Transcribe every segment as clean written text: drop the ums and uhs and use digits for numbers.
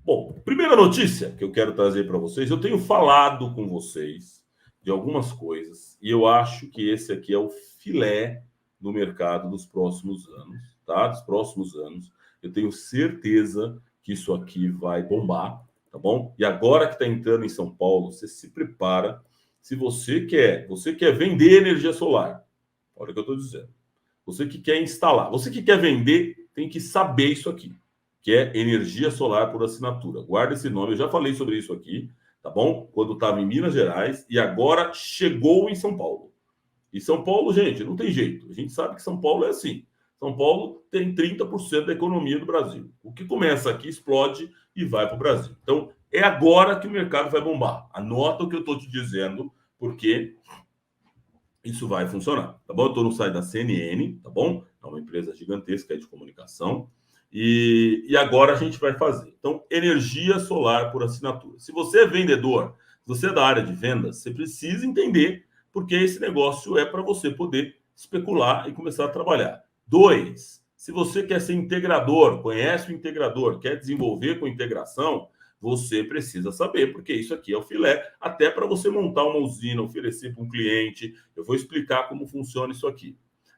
Bom, primeira notícia que eu quero trazer para vocês, eu tenho falado com vocês de algumas coisas e eu acho que esse aqui é o filé do mercado dos próximos anos, tá? Dos próximos anos. Eu tenho certeza que isso aqui vai bombar, tá bom? E agora que está entrando em São Paulo, você se prepara. Se você quer vender energia solar, olha o que eu estou dizendo. Você que quer instalar, você que quer vender, tem que saber isso aqui, que é energia solar por assinatura. Guarda esse nome, eu já falei sobre isso aqui, tá bom? Quando estava em Minas Gerais e agora chegou em São Paulo. E São Paulo, gente, não tem jeito. A gente sabe que São Paulo é assim. São Paulo tem 30% da economia do Brasil. O que começa aqui explode e vai para o Brasil. Então, é agora que o mercado vai bombar. Anota o que eu estou te dizendo, porque isso vai funcionar, tá bom? Eu estou no site da CNN, tá bom? É uma empresa gigantesca de comunicação. E agora a gente vai fazer. Então, energia solar por assinatura. Se você é vendedor, se você é da área de vendas, você precisa entender porque esse negócio é para você poder especular e começar a trabalhar. Dois, se você quer ser integrador, conhece o integrador, quer desenvolver com integração, você precisa saber, porque isso aqui é o filé, até para você montar uma usina, oferecer para um cliente. Eu vou explicar como funciona isso aqui.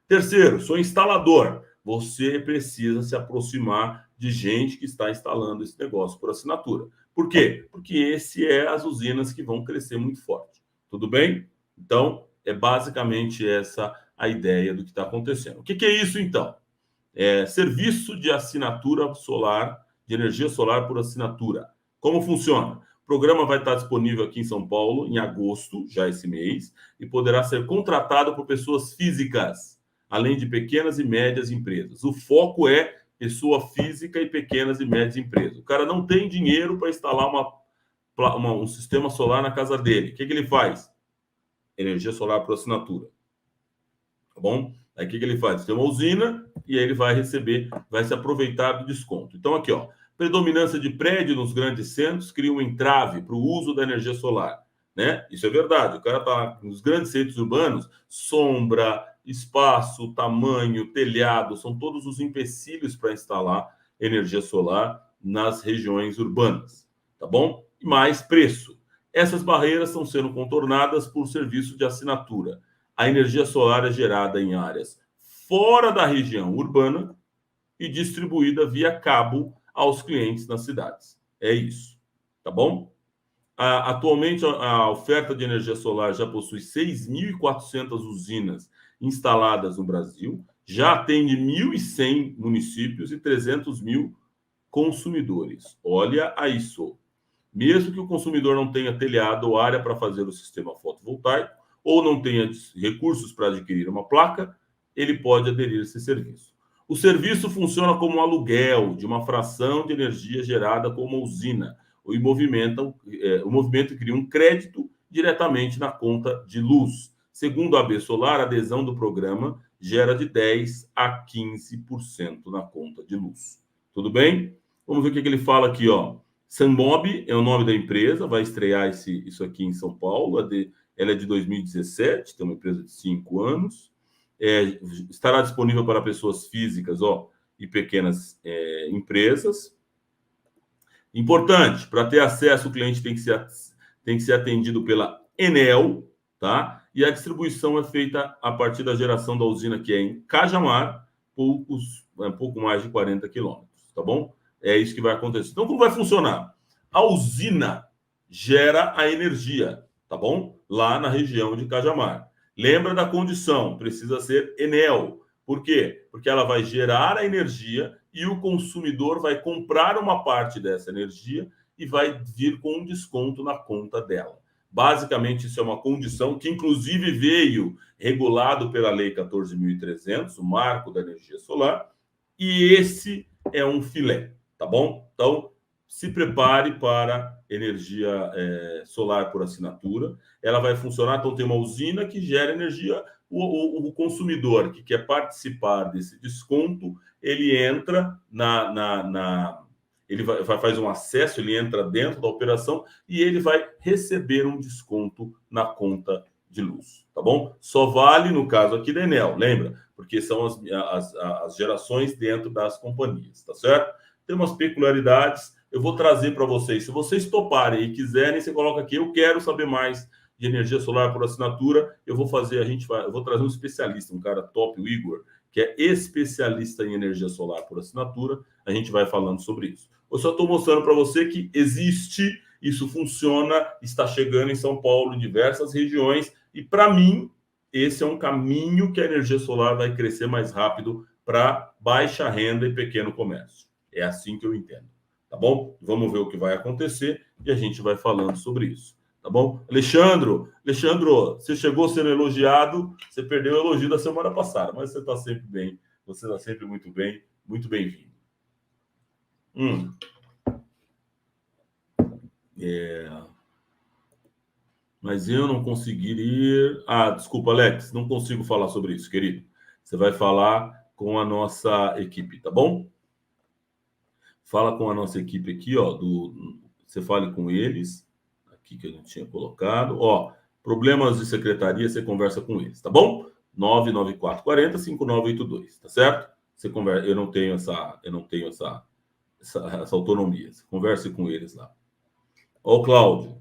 Terceiro, sou instalador. Você precisa se aproximar de gente que está instalando esse negócio por assinatura. Por quê? Porque esse é as usinas que vão crescer muito forte. Tudo bem? Então, é basicamente essa a ideia do que está acontecendo. O que é isso, então? É serviço de assinatura solar, de energia solar por assinatura. Como funciona? O programa vai estar disponível aqui em São Paulo em agosto, já esse mês, e poderá ser contratado por pessoas físicas, além de pequenas e médias empresas. O foco é pessoa física e pequenas e médias empresas. O cara não tem dinheiro para instalar um sistema solar na casa dele. O que ele faz? Energia solar por assinatura. Tá bom? Aí o que ele faz? Tem uma usina e aí ele vai receber, vai se aproveitar do desconto. Então, aqui, ó, predominância de prédio nos grandes centros cria um entrave para o uso da energia solar. Né? Isso é verdade. O cara está nos grandes centros urbanos, sombra, espaço, tamanho, telhado, são todos os empecilhos para instalar energia solar nas regiões urbanas. Tá bom? E mais preço. Essas barreiras estão sendo contornadas por serviço de assinatura. A energia solar é gerada em áreas fora da região urbana e distribuída via cabo aos clientes nas cidades. É isso, tá bom? Atualmente, a oferta de energia solar já possui 6.400 usinas instaladas no Brasil, já atende 1.100 municípios e 300 mil consumidores. Olha a isso. Mesmo que o consumidor não tenha telhado ou área para fazer o sistema fotovoltaico, ou não tenha recursos para adquirir uma placa, ele pode aderir a esse serviço. O serviço funciona como um aluguel de uma fração de energia gerada com uma usina. O movimento cria um crédito diretamente na conta de luz. Segundo a AB Solar, a adesão do programa gera de 10% a 15% na conta de luz. Tudo bem? Vamos ver o que ele fala aqui, ó. Sunmob é o nome da empresa, vai estrear isso aqui em São Paulo. Ela é de 2017, tem uma empresa de 5 anos. Estará disponível para pessoas físicas e pequenas empresas. Importante, para ter acesso, o cliente tem que ser atendido pela Enel, tá? E a distribuição é feita a partir da geração da usina, que é em Cajamar, pouco mais de 40 quilômetros, tá bom? É isso que vai acontecer. Então, como vai funcionar? A usina gera a energia, tá bom? Lá na região de Cajamar. Lembra da condição, precisa ser Enel. Por quê? Porque ela vai gerar a energia e o consumidor vai comprar uma parte dessa energia e vai vir com um desconto na conta dela. Basicamente, isso é uma condição que, inclusive, veio regulado pela Lei 14.300, o marco da energia solar, e esse é um filé, tá bom? Então, se prepare para energia solar por assinatura. Ela vai funcionar, então tem uma usina que gera energia. O consumidor que quer participar desse desconto, ele entra ele faz um acesso, ele entra dentro da operação e ele vai receber um desconto na conta de luz, tá bom? Só vale no caso aqui da Enel, lembra? Porque são as gerações dentro das companhias, tá certo? Tem umas peculiaridades, eu vou trazer para vocês. Se vocês toparem e quiserem, você coloca aqui, eu quero saber mais de energia solar por assinatura, eu vou fazer, eu vou trazer um especialista, um cara top, o Igor, que é especialista em energia solar por assinatura, a gente vai falando sobre isso. Eu só estou mostrando para você que existe, isso funciona, está chegando em São Paulo, em diversas regiões, e para mim, esse é um caminho que a energia solar vai crescer mais rápido para baixa renda e pequeno comércio. É assim que eu entendo, tá bom? Vamos ver o que vai acontecer e a gente vai falando sobre isso, tá bom? Alexandro, você chegou sendo elogiado, você perdeu o elogio da semana passada, mas você está sempre bem, você está sempre muito bem, muito bem-vindo. Mas eu não conseguiria. Desculpa, Alex, não consigo falar sobre isso, querido. Você vai falar com a nossa equipe, tá bom? Fala com a nossa equipe aqui, ó. Você fale com eles, aqui que eu não tinha colocado. Ó, problemas de secretaria, você conversa com eles, tá bom? 99440-5982, tá certo? Você conversa. Eu não tenho essa autonomia. Você converse com eles lá. Ó, Cláudio.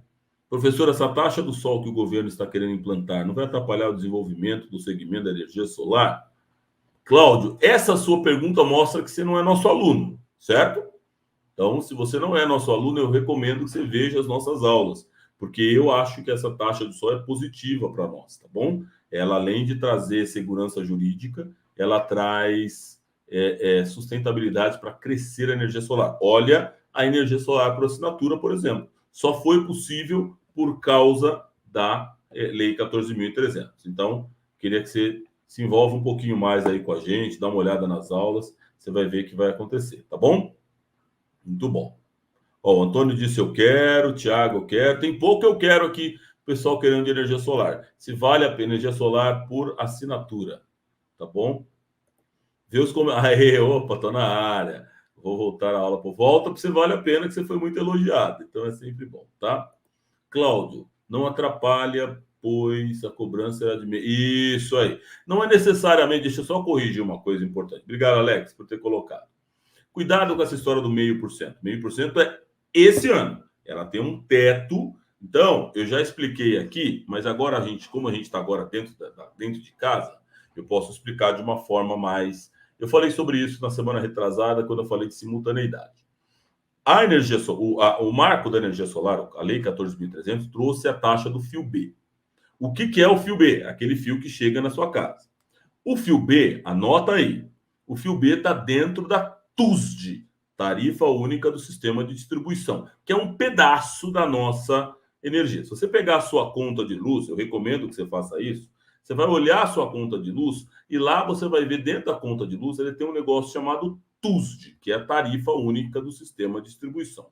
Professor, essa taxa do sol que o governo está querendo implantar não vai atrapalhar o desenvolvimento do segmento da energia solar? Cláudio, essa sua pergunta mostra que você não é nosso aluno, certo? Então, se você não é nosso aluno, eu recomendo que você veja as nossas aulas, porque eu acho que essa taxa do sol é positiva para nós, tá bom? Ela, além de trazer segurança jurídica, ela traz sustentabilidade para crescer a energia solar. Olha a energia solar por assinatura, por exemplo. Só foi possível por causa da Lei 14.300. Então, queria que você se envolva um pouquinho mais aí com a gente, dá uma olhada nas aulas, você vai ver o que vai acontecer, tá bom? Muito bom. Ó, o Antônio disse eu quero, o Thiago eu quero, tem pouco eu quero aqui, o pessoal querendo de energia solar. Se vale a pena energia solar por assinatura, tá bom? Vê os comentários. Aê, opa, tô na área. Vou voltar à aula. Volta, porque você vale a pena, que você foi muito elogiado. Então é sempre bom, tá? Cláudio, não atrapalha, pois a cobrança é de... Isso aí. Não é necessariamente... Deixa eu só corrigir uma coisa importante. Obrigado, Alex, por ter colocado. Cuidado com essa história do 0,5%. 0,5% é esse ano. Ela tem um teto. Então, eu já expliquei aqui, mas agora como a gente está agora dentro de casa, eu posso explicar de uma forma mais... Eu falei sobre isso na semana retrasada, quando eu falei de simultaneidade. A energia, o marco da energia solar, a Lei 14.300, trouxe a taxa do fio B. O que é o fio B? Aquele fio que chega na sua casa. O fio B, anota aí, o fio B está dentro da TUSD, Tarifa Única do Sistema de Distribuição, que é um pedaço da nossa energia. Se você pegar a sua conta de luz, eu recomendo que você faça isso, você vai olhar a sua conta de luz e lá você vai ver dentro da conta de luz, ele tem um negócio chamado TUSD, que é a Tarifa Única do Sistema de Distribuição.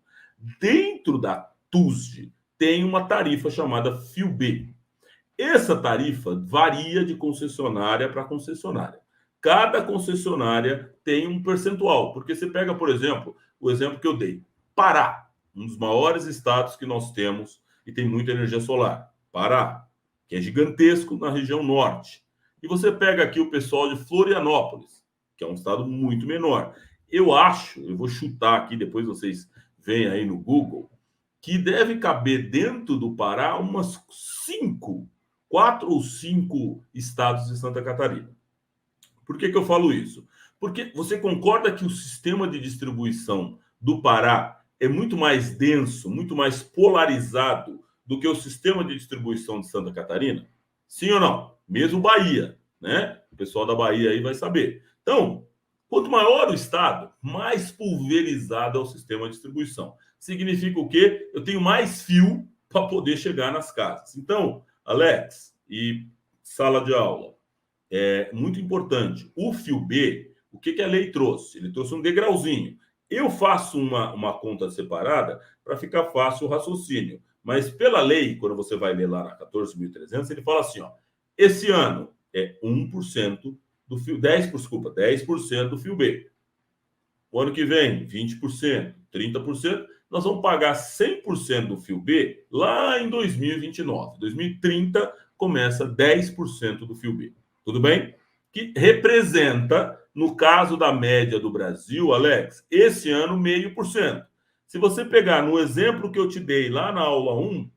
Dentro da TUSD tem uma tarifa chamada fio B. Essa tarifa varia de concessionária para concessionária. Cada concessionária tem um percentual, porque você pega, por exemplo, o exemplo que eu dei, Pará, um dos maiores estados que nós temos e tem muita energia solar. Pará, que é gigantesco na região norte. E você pega aqui o pessoal de Florianópolis, que é um estado muito menor. Eu vou chutar aqui, depois vocês veem aí no Google, que deve caber dentro do Pará umas 4 ou 5 estados de Santa Catarina. Por que eu falo isso? Porque você concorda que o sistema de distribuição do Pará é muito mais denso, muito mais polarizado do que o sistema de distribuição de Santa Catarina? Sim ou não? Mesmo Bahia, né? O pessoal da Bahia aí vai saber. Então, quanto maior o estado, mais pulverizado é o sistema de distribuição. Significa o quê? Eu tenho mais fio para poder chegar nas casas. Então, Alex, e sala de aula, é muito importante. O fio B, o que a lei trouxe? Ele trouxe um degrauzinho. Eu faço uma conta separada para ficar fácil o raciocínio. Mas pela lei, quando você vai ler lá na 14.300, ele fala assim, ó, esse ano é 1% do fio, 10% do fio B. O ano que vem, 20%, 30%, nós vamos pagar 100% do fio B lá em 2029. 2030 começa 10% do fio B. Tudo bem? Que representa, no caso da média do Brasil, Alex, esse ano 0,5%. Se você pegar no exemplo que eu te dei lá na aula 1,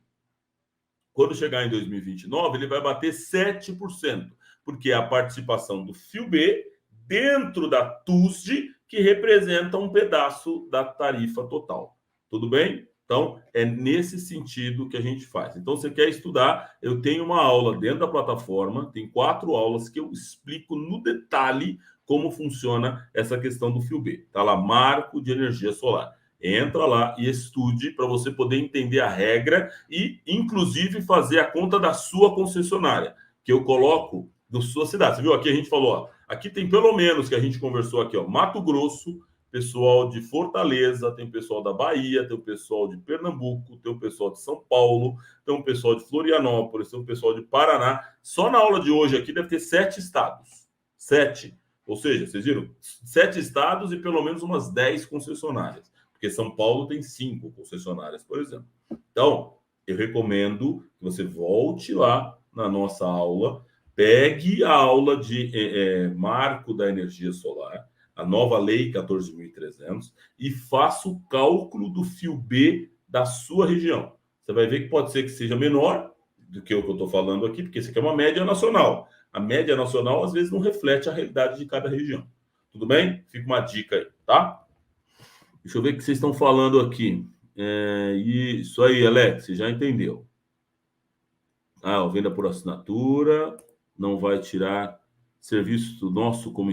quando chegar em 2029, ele vai bater 7%, porque é a participação do FIO-B dentro da TUSD, que representa um pedaço da tarifa total. Tudo bem? Então, é nesse sentido que a gente faz. Então, você quer estudar, eu tenho uma aula dentro da plataforma, tem 4 aulas que eu explico no detalhe como funciona essa questão do FIO-B. Está lá, marco de energia solar. Entra lá e estude para você poder entender a regra e, inclusive, fazer a conta da sua concessionária, que eu coloco da sua cidade. Você viu aqui, a gente falou, ó, aqui tem pelo menos que a gente conversou aqui, ó, Mato Grosso, pessoal de Fortaleza, tem o pessoal da Bahia, tem o pessoal de Pernambuco, tem o pessoal de São Paulo, tem o pessoal de Florianópolis, tem o pessoal de Paraná. Só na aula de hoje aqui deve ter 7 estados. 7. Ou seja, vocês viram? 7 estados e pelo menos umas 10 concessionárias. Porque São Paulo tem 5 concessionárias, por exemplo. Então, eu recomendo que você volte lá na nossa aula, pegue a aula de marco da energia solar, a nova lei 14.300, e faça o cálculo do FIO-B da sua região. Você vai ver que pode ser que seja menor do que o que eu estou falando aqui, porque isso aqui é uma média nacional. A média nacional, às vezes, não reflete a realidade de cada região. Tudo bem? Fica uma dica aí, tá? Deixa eu ver o que vocês estão falando aqui. Isso aí, Alex, você já entendeu. Venda por assinatura, não vai tirar serviço nosso como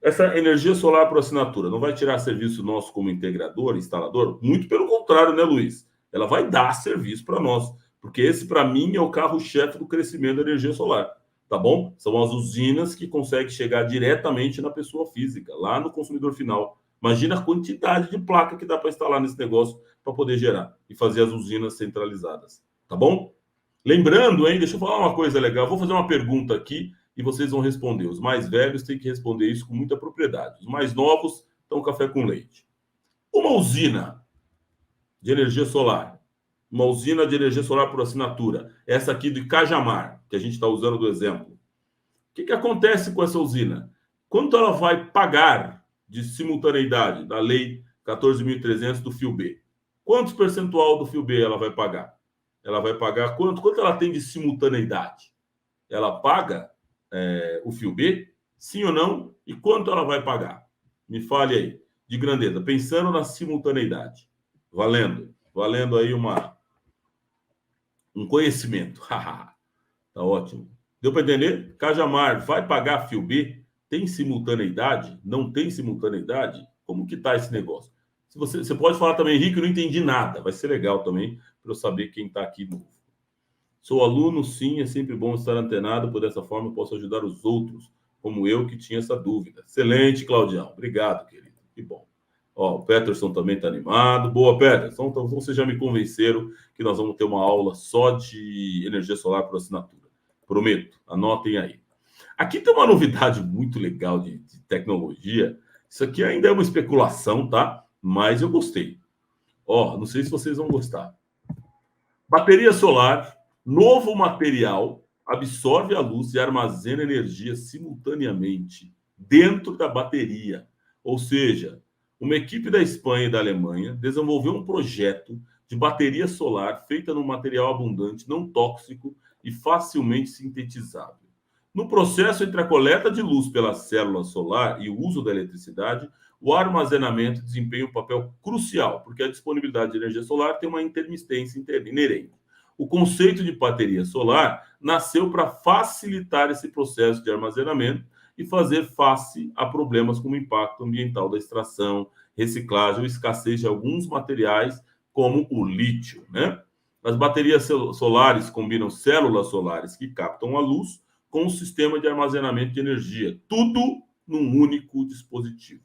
essa energia solar por assinatura, não vai tirar serviço nosso como integrador, instalador? Muito pelo contrário, né, Luiz? Ela vai dar serviço para nós, porque esse, para mim, é o carro-chefe do crescimento da energia solar, tá bom? São as usinas que conseguem chegar diretamente na pessoa física, lá no consumidor final. Imagina a quantidade de placa que dá para instalar nesse negócio para poder gerar e fazer as usinas centralizadas, tá bom? Lembrando, hein, deixa eu falar uma coisa legal. Vou fazer uma pergunta aqui e vocês vão responder. Os mais velhos têm que responder isso com muita propriedade. Os mais novos estão café com leite. Uma usina de energia solar, uma usina de energia solar por assinatura, essa aqui de Cajamar, que a gente está usando do exemplo. O que acontece com essa usina? Quanto ela vai pagar de simultaneidade da lei 14.300 do FIO-B? Quantos percentual do FIO-B ela vai pagar? Ela vai pagar quanto? Quanto ela tem de simultaneidade? Ela paga o FIO-B? Sim ou não? E quanto ela vai pagar? Me fale aí, de grandeza, pensando na simultaneidade. Valendo aí um conhecimento. Tá ótimo. Deu para entender? Cajamar vai pagar FIO-B? Tem simultaneidade? Não tem simultaneidade? Como que tá esse negócio? Se você pode falar também, Henrique, eu não entendi nada. Vai ser legal também para eu saber quem está aqui novo. Sou aluno, sim, é sempre bom estar antenado, por dessa forma eu posso ajudar os outros, como eu que tinha essa dúvida. Excelente, Claudião. Obrigado, querido. Que bom. Ó, o Peterson também está animado. Boa, Peterson. Então, vocês já me convenceram que nós vamos ter uma aula só de energia solar por assinatura. Prometo. Anotem aí. Aqui tem uma novidade muito legal de tecnologia. Isso aqui ainda é uma especulação, tá? Mas eu gostei. Ó, não sei se vocês vão gostar. Bateria solar, novo material, absorve a luz e armazena energia simultaneamente dentro da bateria. Ou seja, uma equipe da Espanha e da Alemanha desenvolveu um projeto de bateria solar feita num material abundante, não tóxico e facilmente sintetizável. No processo entre a coleta de luz pela célula solar e o uso da eletricidade, o armazenamento desempenha um papel crucial, porque a disponibilidade de energia solar tem uma intermitência inerente. O conceito de bateria solar nasceu para facilitar esse processo de armazenamento e fazer face a problemas como o impacto ambiental da extração, reciclagem ou escassez de alguns materiais, como o lítio, né? As baterias solares combinam células solares que captam a luz com um sistema de armazenamento de energia, tudo num único dispositivo,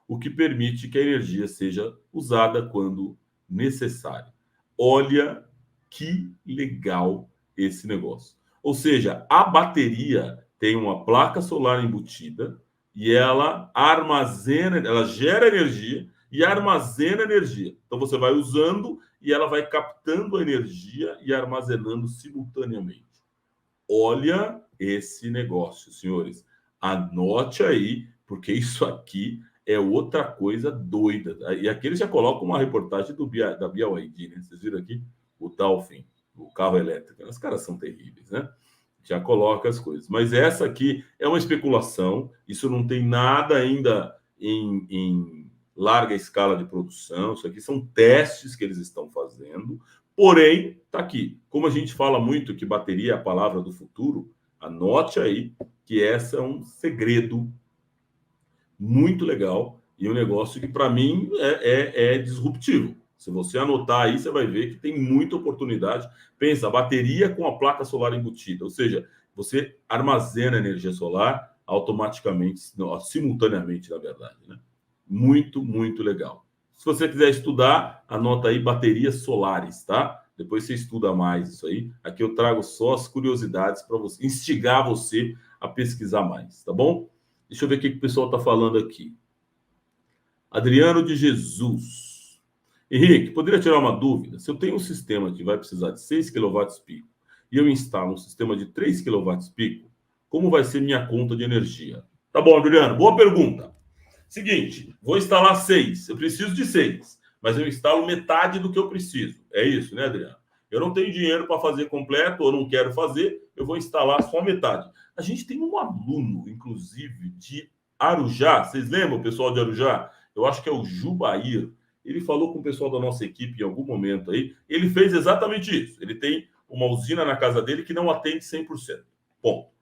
o que permite que a energia seja usada quando necessário. Olha que legal esse negócio. Ou seja, a bateria tem uma placa solar embutida e ela armazena, ela gera energia e armazena energia. Então você vai usando e ela vai captando a energia e armazenando simultaneamente. Olha esse negócio, senhores. Anote aí, porque isso aqui é outra coisa doida. E aqui eles já colocam uma reportagem da BYD, né? Vocês viram aqui? O Dolphin, o carro elétrico. Os caras são terríveis, né? Já coloca as coisas. Mas essa aqui é uma especulação. Isso não tem nada ainda em larga escala de produção. Isso aqui são testes que eles estão fazendo. Porém, está aqui. Como a gente fala muito que bateria é a palavra do futuro, anote aí que essa é um segredo muito legal e um negócio que, para mim, é disruptivo. Se você anotar aí, você vai ver que tem muita oportunidade. Pensa, a bateria com a placa solar embutida, ou seja, você armazena energia solar automaticamente, simultaneamente, na verdade, né? Muito, muito legal. Se você quiser estudar, anota aí baterias solares, tá? Depois você estuda mais isso aí. Aqui eu trago só as curiosidades para você, instigar você a pesquisar mais, tá bom? Deixa eu ver o que o pessoal está falando aqui. Adriano de Jesus. Henrique, poderia tirar uma dúvida? Se eu tenho um sistema que vai precisar de 6 kW-pico e eu instalo um sistema de 3 kW-pico, como vai ser minha conta de energia? Tá bom, Adriano, boa pergunta. Seguinte, vou instalar 6. Eu preciso de 6, mas eu instalo metade do que eu preciso. É isso, né, Adriano? Eu não tenho dinheiro para fazer completo ou não quero fazer, eu vou instalar só metade. A gente tem um aluno, inclusive, de Arujá. Vocês lembram o pessoal de Arujá? Eu acho que é o Jubair. Ele falou com o pessoal da nossa equipe em algum momento aí. Ele fez exatamente isso. Ele tem uma usina na casa dele que não atende 100%. Bom,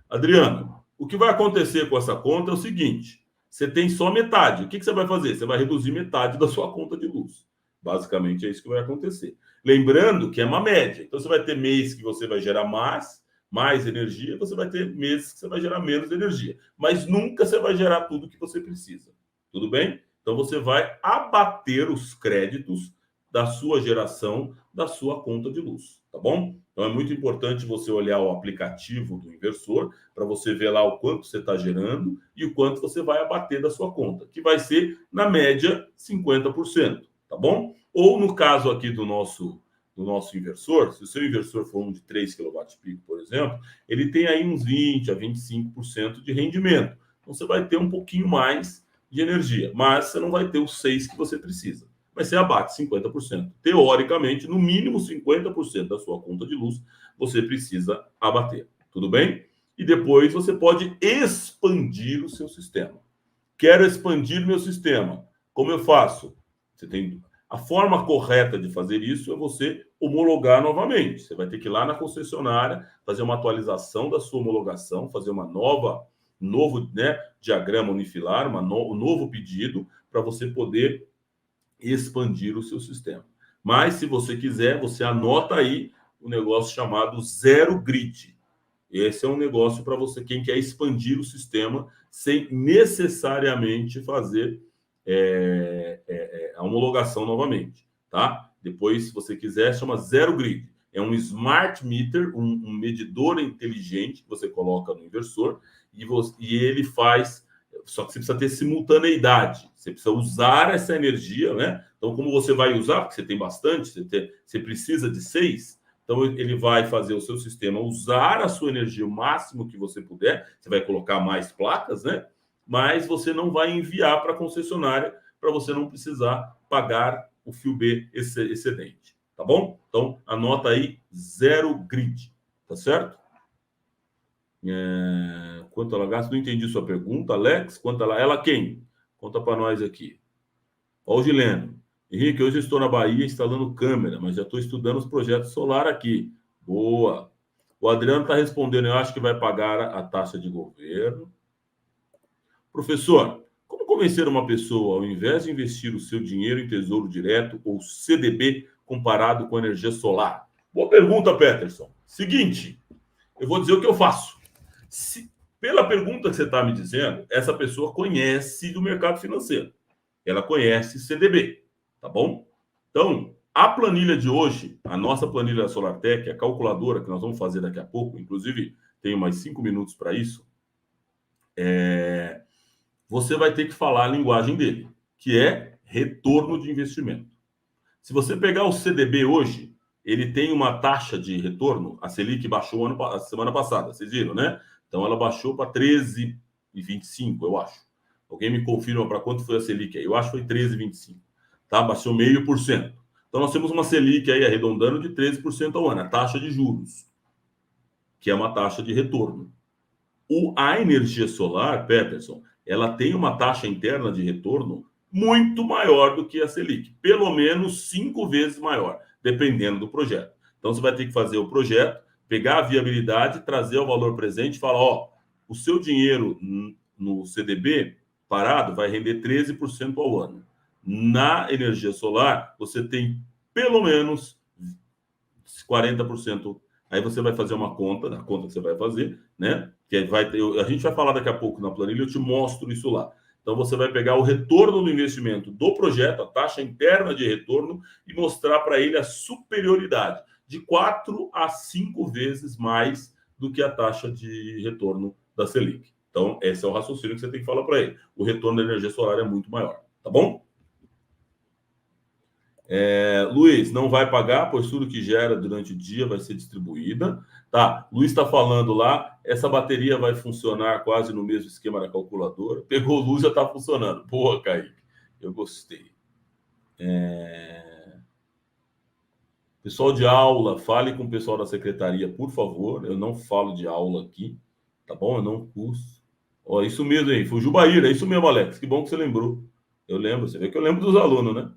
Adriano, o que vai acontecer com essa conta é o seguinte: você tem só metade. O que você vai fazer? Você vai reduzir metade da sua conta de luz. Basicamente é isso que vai acontecer. Lembrando que é uma média. Então você vai ter mês que você vai gerar mais energia, você vai ter meses que você vai gerar menos energia. Mas nunca você vai gerar tudo que você precisa. Tudo bem? Então você vai abater os créditos da sua geração da sua conta de luz, tá bom? Então é muito importante você olhar o aplicativo do inversor para você ver lá o quanto você está gerando e o quanto você vai abater da sua conta, que vai ser, na média, 50%, tá bom? Ou no caso aqui do nosso inversor, se o seu inversor for um de 3 kW-pico, por exemplo, ele tem aí uns 20 a 25% de rendimento. Então você vai ter um pouquinho mais de energia, mas você não vai ter os 6 que você precisa. Mas você abate 50%. Teoricamente, no mínimo 50% da sua conta de luz você precisa abater. Tudo bem? E depois você pode expandir o seu sistema. Quero expandir meu sistema. Como eu faço? Você tem a forma correta de fazer isso é você homologar novamente. Você vai ter que ir lá na concessionária, fazer uma atualização da sua homologação, fazer um novo, né, diagrama unifilar, um novo pedido para você poder expandir o seu sistema. Mas se você quiser, você anota aí o negócio chamado Zero Grid. Esse é um negócio para você, quem quer expandir o sistema sem necessariamente fazer a homologação novamente, tá? Depois, se você quiser, chama Zero Grid. É um smart meter, um medidor inteligente que você coloca no inversor e ele faz. Só que você precisa ter simultaneidade. Você precisa usar essa energia, né? Então, como você vai usar, porque você tem bastante, você precisa de 6, então ele vai fazer o seu sistema usar a sua energia o máximo que você puder. Você vai colocar mais placas, né? Mas você não vai enviar para a concessionária para você não precisar pagar o fio B excedente, tá bom? Então, anota aí Zero Grid, tá certo? Quanto ela gasta? Não entendi sua pergunta, Alex. Quanto ela quem? Conta para nós aqui. Ó, o Gileno. Henrique, hoje estou na Bahia instalando câmera, mas já estou estudando os projetos solar aqui. Boa. O Adriano está respondendo, eu acho que vai pagar a taxa de governo. Professor, como convencer uma pessoa, ao invés de investir o seu dinheiro em tesouro direto ou CDB, comparado com energia solar? Boa pergunta, Peterson. Seguinte, eu vou dizer o que eu faço. Pela pergunta que você está me dizendo, essa pessoa conhece do mercado financeiro. Ela conhece CDB, tá bom? Então, a planilha de hoje, a nossa planilha da SolarTech, a calculadora que nós vamos fazer daqui a pouco, inclusive tenho mais 5 minutos para isso, você vai ter que falar a linguagem dele, que é retorno de investimento. Se você pegar o CDB hoje, ele tem uma taxa de retorno, a Selic baixou a semana passada, vocês viram, né? Então ela baixou para 13,25, eu acho. Alguém me confirma para quanto foi a Selic aí? Eu acho que foi 13,25, tá? Baixou 0,5%. Então, nós temos uma Selic aí, arredondando, de 13% ao ano, a taxa de juros, que é uma taxa de retorno. A energia solar, Peterson, ela tem uma taxa interna de retorno muito maior do que a Selic, pelo menos 5 vezes maior, dependendo do projeto. Então, você vai ter que fazer o projeto, pegar a viabilidade, trazer o valor presente e falar, ó, o seu dinheiro no CDB parado vai render 13% ao ano. Na energia solar, você tem pelo menos 40%. Aí você vai fazer uma conta, na conta que você vai fazer, né? Que vai ter, a gente vai falar daqui a pouco na planilha, eu te mostro isso lá. Então você vai pegar o retorno do investimento do projeto, a taxa interna de retorno, e mostrar para ele a superioridade de 4 a 5 vezes mais do que a taxa de retorno da Selic. Então, esse é o raciocínio que você tem que falar para ele. O retorno da energia solar é muito maior, tá bom? Luiz, não vai pagar, pois tudo que gera durante o dia vai ser distribuída. Tá, Luiz está falando lá, essa bateria vai funcionar quase no mesmo esquema da calculadora. Pegou luz, já está funcionando. Boa, Kaique. Eu gostei. Pessoal de aula, fale com o pessoal da secretaria, por favor. Eu não falo de aula aqui, tá bom? Eu não curso. Ó, isso mesmo aí, fugiu Bahia, é isso mesmo, Alex. Que bom que você lembrou. Eu lembro, você vê que eu lembro dos alunos, né?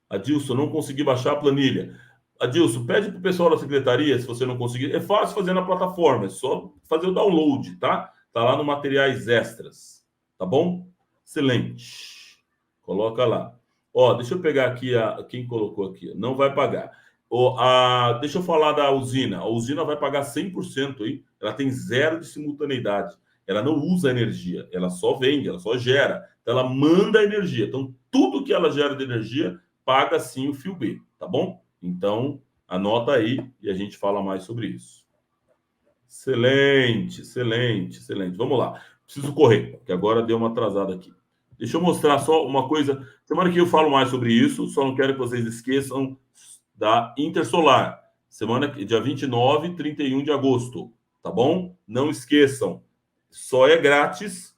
Adilson, não consegui baixar a planilha. Adilson, pede para o pessoal da secretaria, se você não conseguir. É fácil fazer na plataforma, é só fazer o download, tá? Tá lá no materiais extras, tá bom? Excelente. Coloca lá. Ó, deixa eu pegar aqui quem colocou aqui. Não vai pagar. Deixa eu falar da usina. A usina vai pagar 100% aí. Ela tem zero de simultaneidade. Ela não usa energia, ela só vende, ela só gera. Então, ela manda energia. Então, tudo que ela gera de energia paga sim o fio B, tá bom? Então, anota aí e a gente fala mais sobre isso. Excelente, excelente, excelente. Vamos lá. Preciso correr, porque agora deu uma atrasada aqui. Deixa eu mostrar só uma coisa. Semana que eu falo mais sobre isso, só não quero que vocês esqueçam da Intersolar. Semana dia 29 e 31 de agosto, tá bom? Não esqueçam. Só é grátis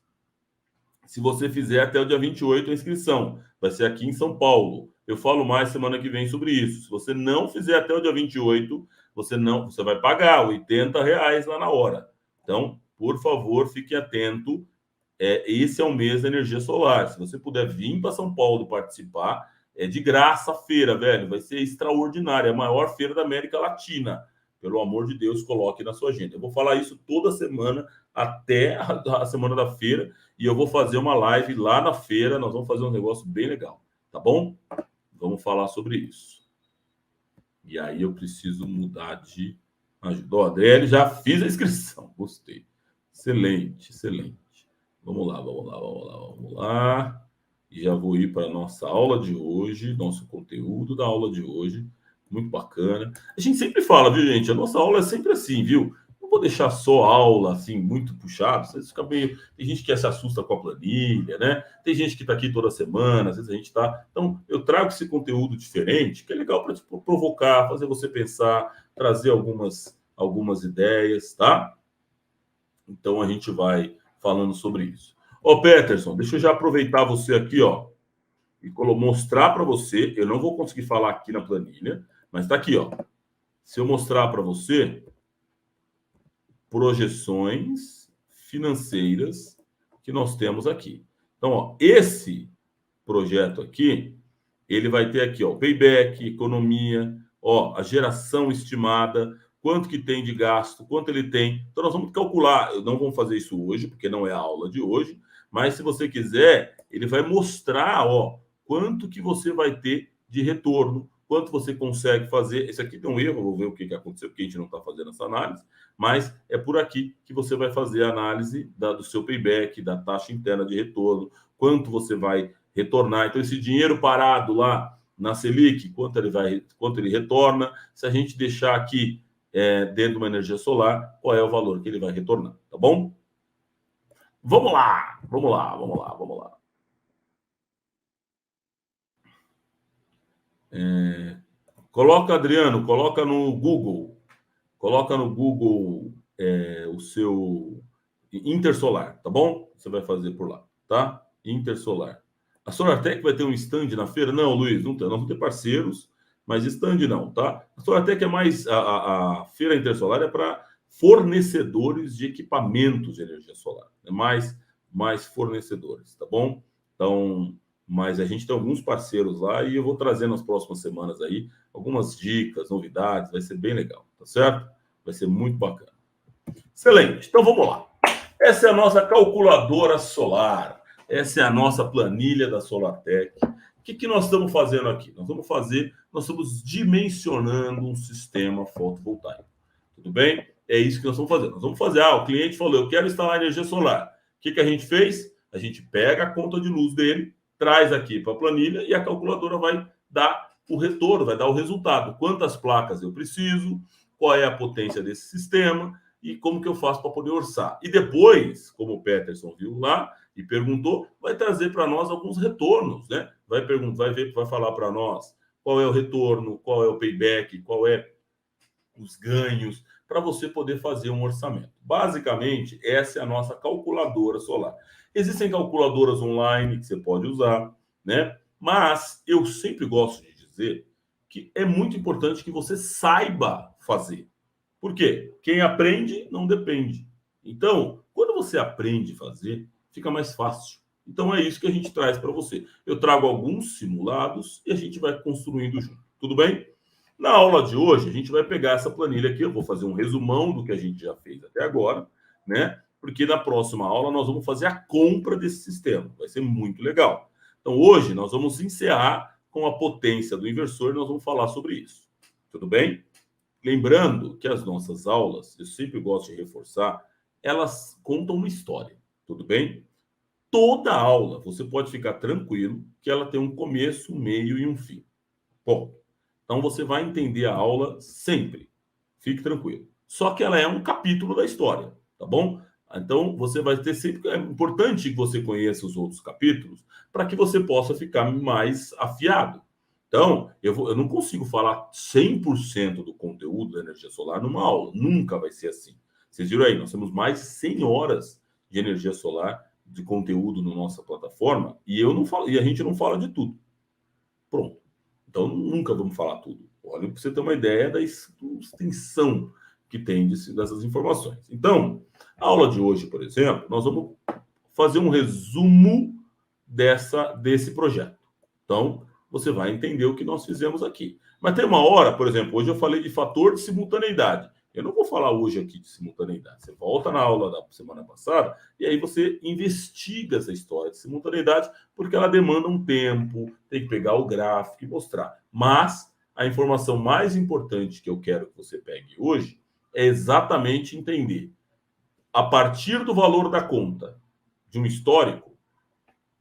se você fizer até o dia 28 a inscrição. Vai ser aqui em São Paulo. Eu falo mais semana que vem sobre isso. Se você não fizer até o dia 28, você vai pagar R$ 80 lá na hora. Então, por favor, fique atento. Esse é o mês da energia solar. Se você puder vir para São Paulo participar, é de graça a feira, velho. Vai ser extraordinária. É a maior feira da América Latina. Pelo amor de Deus, coloque na sua agenda. Eu vou falar isso toda semana até a semana da feira e eu vou fazer uma live lá na feira. Nós vamos fazer um negócio bem legal, tá bom? Vamos falar sobre isso. E aí eu preciso mudar de ajuda. Ó, Adriele, já fiz a inscrição. Gostei. Excelente, excelente. Vamos lá, vamos lá, vamos lá, vamos lá. E já vou ir para a nossa aula de hoje, nosso conteúdo da aula de hoje. Muito bacana. A gente sempre fala, viu, gente? A nossa aula é sempre assim, viu? Não vou deixar só aula, assim, muito puxado. Vocês ficam meio... Tem gente que se assusta com a planilha, né? Tem gente que está aqui toda semana, às vezes a gente está... Então, eu trago esse conteúdo diferente, que é legal para tipo, provocar, fazer você pensar, trazer algumas ideias, tá? Então, a gente vai falando sobre isso. Ô, Peterson, deixa eu já aproveitar você aqui, ó, e mostrar para você. Eu não vou conseguir falar aqui na planilha, mas está aqui, ó. Se eu mostrar para você projeções financeiras que nós temos aqui. Então, ó, esse projeto aqui, ele vai ter aqui, ó, payback, economia, ó, a geração estimada, quanto que tem de gasto, quanto ele tem. Então, nós vamos calcular. Não vamos fazer isso hoje, porque não é a aula de hoje, mas se você quiser, ele vai mostrar, ó, quanto que você vai ter de retorno, quanto você consegue fazer. Esse aqui tem um erro, vou ver o que aconteceu, porque a gente não está fazendo essa análise, mas é por aqui que você vai fazer a análise do seu payback, da taxa interna de retorno, quanto você vai retornar. Então, esse dinheiro parado lá na Selic, quanto ele retorna. Se a gente deixar aqui dentro de uma energia solar, qual é o valor que ele vai retornar, tá bom? Vamos lá, vamos lá, vamos lá, vamos lá. Coloca, Adriano, coloca no Google o seu Intersolar, tá bom? Você vai fazer por lá, tá? Intersolar. A SolarTech vai ter um stand na feira? Não, Luiz, não tem. Nós vamos ter parceiros, mas stand não, tá? A SolarTech é mais... A feira Intersolar é para fornecedores de equipamentos de energia solar. É mais fornecedores, tá bom? Então, mas a gente tem alguns parceiros lá e eu vou trazer nas próximas semanas aí algumas dicas, novidades, vai ser bem legal, tá certo? Vai ser muito bacana. Excelente, então vamos lá. Essa é a nossa calculadora solar, essa é a nossa planilha da SolarTech. O que nós estamos fazendo aqui? Nós estamos dimensionando um sistema fotovoltaico. Tudo bem? É isso que nós vamos fazer. Nós vamos fazer, o cliente falou, eu quero instalar energia solar. O que a gente fez? A gente pega a conta de luz dele, traz aqui para a planilha e a calculadora vai dar o retorno, vai dar o resultado. Quantas placas eu preciso, qual é a potência desse sistema e como que eu faço para poder orçar. E depois, como o Peterson viu lá e perguntou, vai trazer para nós alguns retornos, né? Vai falar para nós qual é o retorno, qual é o payback, qual é os ganhos, para você poder fazer um orçamento. Basicamente, essa é a nossa calculadora solar. Existem calculadoras online que você pode usar, né? Mas eu sempre gosto de dizer que é muito importante que você saiba fazer. Por quê? Quem aprende não depende. Então, quando você aprende a fazer, fica mais fácil. Então é isso que a gente traz para você. Eu trago alguns simulados e a gente vai construindo junto. Tudo bem? Na aula de hoje, a gente vai pegar essa planilha aqui, eu vou fazer um resumão do que a gente já fez até agora, né? Porque na próxima aula nós vamos fazer a compra desse sistema. Vai ser muito legal. Então, hoje nós vamos encerrar com a potência do inversor e nós vamos falar sobre isso. Tudo bem? Lembrando que as nossas aulas, eu sempre gosto de reforçar, elas contam uma história. Tudo bem? Toda aula, você pode ficar tranquilo que ela tem um começo, um meio e um fim. Bom, então você vai entender a aula sempre. Fique tranquilo. Só que ela é um capítulo da história, tá bom? Então você vai ter sempre. É importante que você conheça os outros capítulos para que você possa ficar mais afiado. Então, eu não consigo falar 100% do conteúdo da energia solar numa aula. Nunca vai ser assim. Vocês viram aí, nós temos mais de 100 horas de energia solar de conteúdo na nossa plataforma e eu não falo, e a gente não fala de tudo. Pronto. Então, nunca vamos falar tudo. Olha, para você ter uma ideia da extensão que tem dessas informações. Então, a aula de hoje, por exemplo, nós vamos fazer um resumo desse projeto. Então, você vai entender o que nós fizemos aqui. Mas tem uma hora, por exemplo, hoje eu falei de fator de simultaneidade. Eu não vou falar hoje aqui de simultaneidade. Você volta na aula da semana passada e aí você investiga essa história de simultaneidade, porque ela demanda um tempo, tem que pegar o gráfico e mostrar. Mas a informação mais importante que eu quero que você pegue hoje é exatamente entender, a partir do valor da conta de um histórico,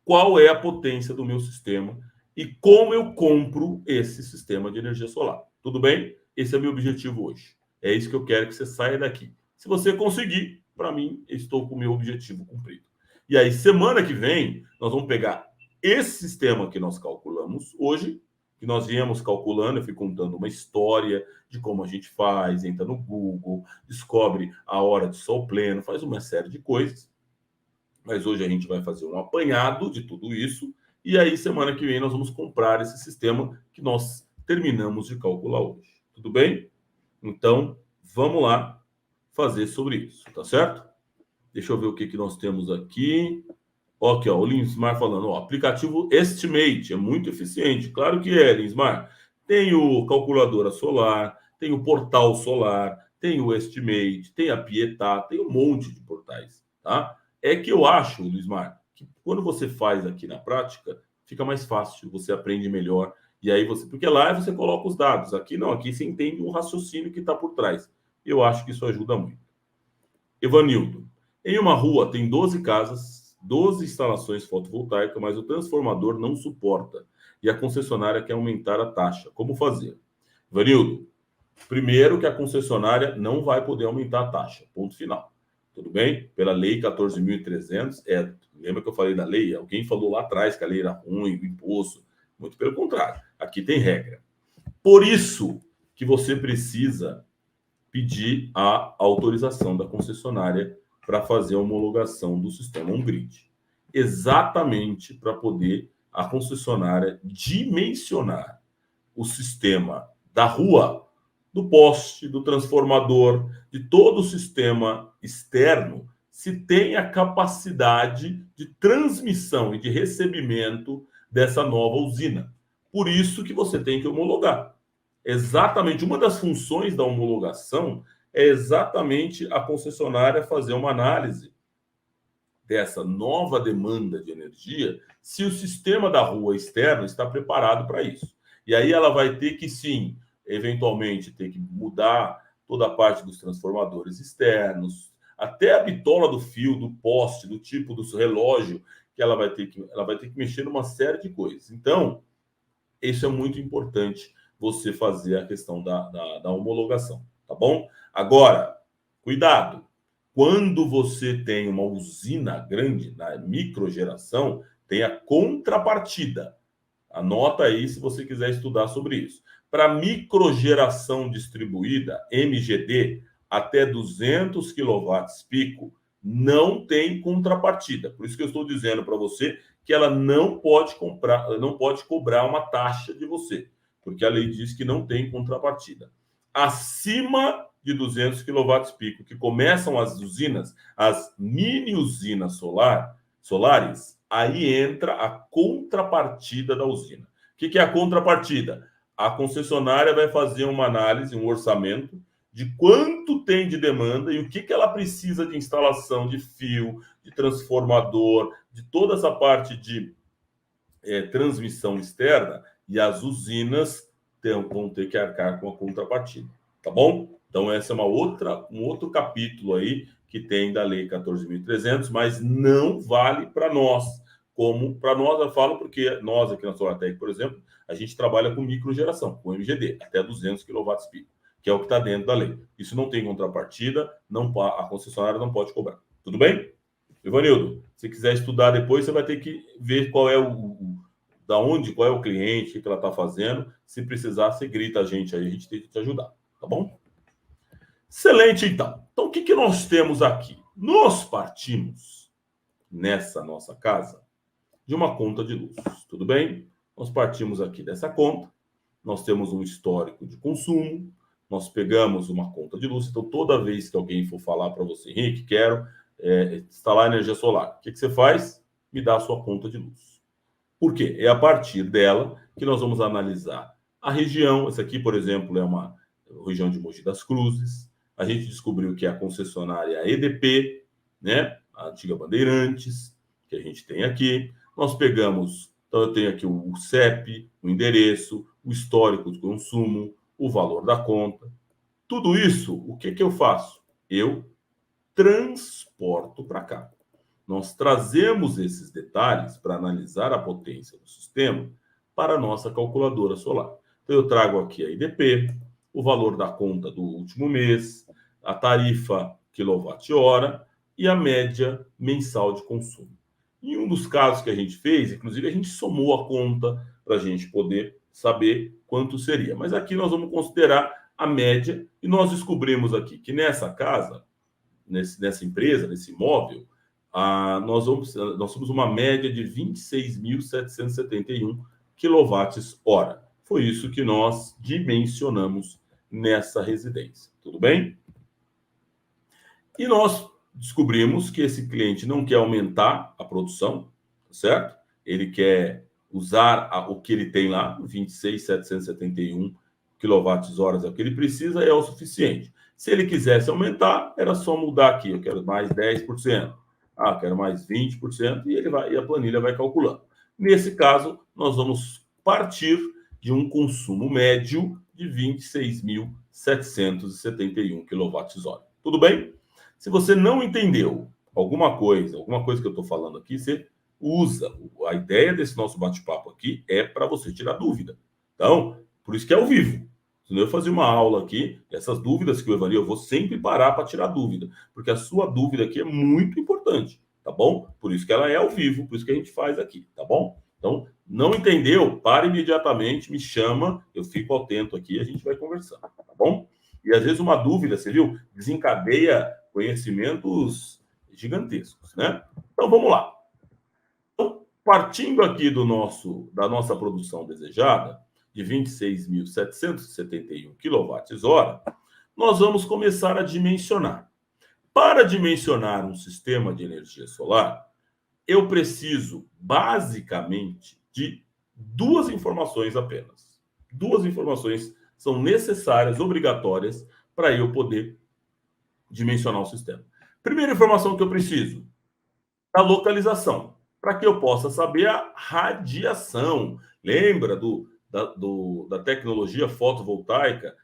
qual é a potência do meu sistema e como eu compro esse sistema de energia solar. Tudo bem? Esse é meu objetivo hoje. É isso que eu quero que você saia daqui. Se você conseguir, para mim, estou com o meu objetivo cumprido. E aí, semana que vem, nós vamos pegar esse sistema que nós calculamos hoje, que nós viemos calculando, eu fui contando uma história de como a gente faz, entra no Google, descobre a hora de sol pleno, faz uma série de coisas. Mas hoje a gente vai fazer um apanhado de tudo isso. E aí, semana que vem, nós vamos comprar esse sistema que nós terminamos de calcular hoje. Tudo bem? Então, vamos lá fazer sobre isso, tá certo? Deixa eu ver o que nós temos aqui. Aqui, ó, o Linsmar falando, ó, aplicativo Estimate, é muito eficiente. Claro que é, Linsmar. Tem o calculadora solar, tem o portal solar, tem o Estimate, tem a Pietá, tem um monte de portais, tá? É que eu acho, Linsmar, que quando você faz aqui na prática, fica mais fácil, você aprende melhor. E aí você, porque lá você coloca os dados, aqui não, aqui você entende o raciocínio que está por trás. Eu acho que isso ajuda muito. Evanildo, em uma rua tem 12 casas, 12 instalações fotovoltaicas, mas o transformador não suporta e a concessionária quer aumentar a taxa. Como fazer? Evanildo, primeiro que a concessionária não vai poder aumentar a taxa, ponto final. Tudo bem? Pela lei 14.300, lembra que eu falei da lei? Alguém falou lá atrás que a lei era ruim, o imposto. Muito pelo contrário, aqui tem regra. Por isso que você precisa pedir a autorização da concessionária para fazer a homologação do sistema on-grid. Exatamente para poder a concessionária dimensionar o sistema da rua, do poste, do transformador, de todo o sistema externo, se tem a capacidade de transmissão e de recebimento dessa nova usina. Por isso que você tem que homologar. Exatamente, uma das funções da homologação é exatamente a concessionária fazer uma análise dessa nova demanda de energia, se o sistema da rua externo está preparado para isso. E aí ela vai ter que, sim, eventualmente, ter que mudar toda a parte dos transformadores externos, até a bitola do fio, do poste, do tipo do relógio, que ela vai ter que mexer numa série de coisas. Então, isso é muito importante, você fazer a questão da homologação, tá bom? Agora, cuidado, quando você tem uma usina grande na microgeração, tem a contrapartida. Anota aí se você quiser estudar sobre isso. Para microgeração distribuída, MGD, até 200 kW pico, não tem contrapartida. Por isso que eu estou dizendo para você que ela não pode cobrar uma taxa de você, porque a lei diz que não tem contrapartida. Acima de 200 kW pico, que começam as usinas, as mini usinas solares, aí entra a contrapartida da usina. O que é a contrapartida? A concessionária vai fazer uma análise, um orçamento de quanto tem de demanda e o que ela precisa de instalação de fio, de transformador, de toda essa parte de transmissão externa, e as usinas vão ter que arcar com a contrapartida, tá bom? Então, essa é um outro capítulo aí que tem da Lei 14.300, mas não vale para nós. Como para nós, eu falo porque nós aqui na Solartec, por exemplo, a gente trabalha com microgeração, com MGD, até 200 kW pico, que é o que está dentro da lei. Isso não tem contrapartida, a concessionária não pode cobrar. Tudo bem? Ivanildo, se quiser estudar depois, você vai ter que ver qual é qual é o cliente, o que ela está fazendo. Se precisar, você grita a gente aí, a gente tem que te ajudar, tá bom? Excelente, então. Então, o que nós temos aqui? Nós partimos, nessa nossa casa, de uma conta de luz, tudo bem? Nós partimos aqui dessa conta, nós temos um histórico de consumo, nós pegamos uma conta de luz, então toda vez que alguém for falar para você, Henrique, quero instalar energia solar, o que você faz? Me dá a sua conta de luz. Por quê? É a partir dela que nós vamos analisar a região. Essa aqui, por exemplo, é uma região de Mogi das Cruzes. A gente descobriu que é a concessionária EDP, né? A antiga Bandeirantes, que a gente tem aqui. Nós pegamos, então eu tenho aqui o CEP, o endereço, o histórico de consumo, o valor da conta. Tudo isso, o que eu faço? Eu transporto para cá. Nós trazemos esses detalhes para analisar a potência do sistema para a nossa calculadora solar. Então, eu trago aqui a IDP, o valor da conta do último mês, a tarifa quilowatt-hora e a média mensal de consumo. Em um dos casos que a gente fez, inclusive, a gente somou a conta para a gente poder saber quanto seria. Mas aqui nós vamos considerar a média e nós descobrimos aqui que nessa casa, nessa empresa, nesse imóvel, nós somos uma média de 26.771 kWh. Foi isso que nós dimensionamos nessa residência. Tudo bem? E nós descobrimos que esse cliente não quer aumentar a produção, certo? Ele quer usar o que ele tem lá, 26.771 kWh é o que ele precisa, é o suficiente. Se ele quisesse aumentar, era só mudar aqui, eu quero mais 10%. Quero mais 20%, e a planilha vai calculando. Nesse caso, nós vamos partir de um consumo médio de 26.771 kWh. Tudo bem? Se você não entendeu alguma coisa que eu estou falando aqui, você usa. A ideia desse nosso bate-papo aqui é para você tirar dúvida. Então, por isso que é ao vivo. Se eu fazer uma aula aqui, essas dúvidas que eu vou sempre parar para tirar dúvida, porque a sua dúvida aqui é muito importante, tá bom? Por isso que ela é ao vivo, por isso que a gente faz aqui, tá bom? Então, não entendeu? Para imediatamente, me chama, eu fico atento aqui e a gente vai conversar, tá bom? E às vezes uma dúvida, você viu, desencadeia conhecimentos gigantescos, né? Então vamos lá. Então, partindo aqui da nossa produção desejada, de 26.771 kWh, nós vamos começar a dimensionar. Para dimensionar um sistema de energia solar, eu preciso basicamente de duas informações apenas. Duas informações são necessárias, obrigatórias, para eu poder dimensionar o sistema. Primeira informação que eu preciso, a localização, para que eu possa saber a radiação. Lembra da tecnologia fotovoltaica,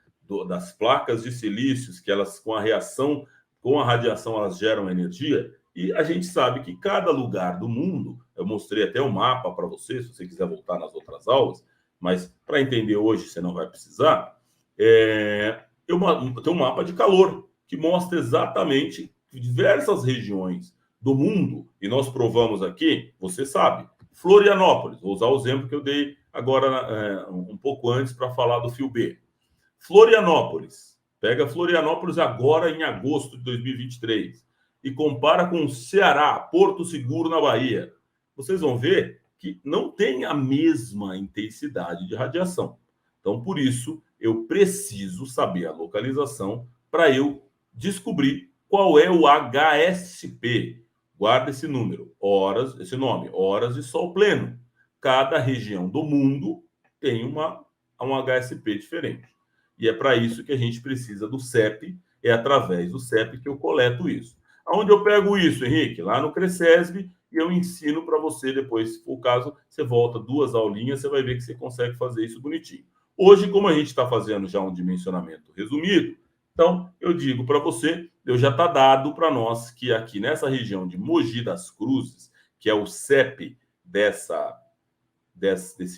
das placas de silícios, que elas, com a reação, com a radiação, elas geram energia? E a gente sabe que cada lugar do mundo, eu mostrei até um mapa para você, se você quiser voltar nas outras aulas, mas para entender hoje você não vai precisar, tem um mapa de calor, que mostra exatamente diversas regiões do mundo, e nós provamos aqui, você sabe, Florianópolis, vou usar o exemplo que eu dei agora um pouco antes para falar do fio B. Florianópolis, pega Florianópolis agora em agosto de 2023 e compara com o Ceará, Porto Seguro, na Bahia. Vocês vão ver que não tem a mesma intensidade de radiação. Então, por isso, eu preciso saber a localização para eu descobrir qual é o HSP. Guarda esse número, esse nome, horas de sol pleno. Cada região do mundo tem um HSP diferente. E é para isso que a gente precisa do CEP, é através do CEP que eu coleto isso. Aonde eu pego isso, Henrique? Lá no Cresesb, e eu ensino para você depois, se for o caso, você volta 2 aulinhas, você vai ver que você consegue fazer isso bonitinho. Hoje, como a gente está fazendo já um dimensionamento resumido, então eu digo para você, já está dado para nós que aqui nessa região de Mogi das Cruzes, que é o CEP desse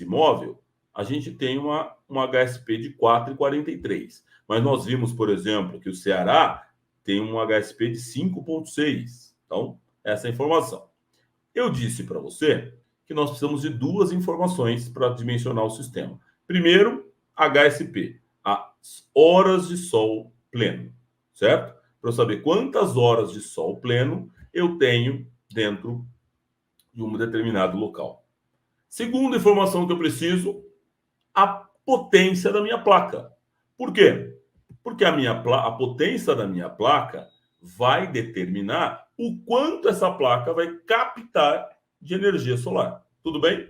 imóvel, a gente tem um HSP de 4,43. Mas nós vimos, por exemplo, que o Ceará tem um HSP de 5,6. Então, essa é a informação. Eu disse para você que nós precisamos de duas informações para dimensionar o sistema. Primeiro, HSP, as horas de sol pleno, certo? Para eu saber quantas horas de sol pleno eu tenho dentro de um determinado local. Segunda informação que eu preciso, a potência da minha placa. Por quê? Porque a potência da minha placa vai determinar o quanto essa placa vai captar de energia solar. Tudo bem?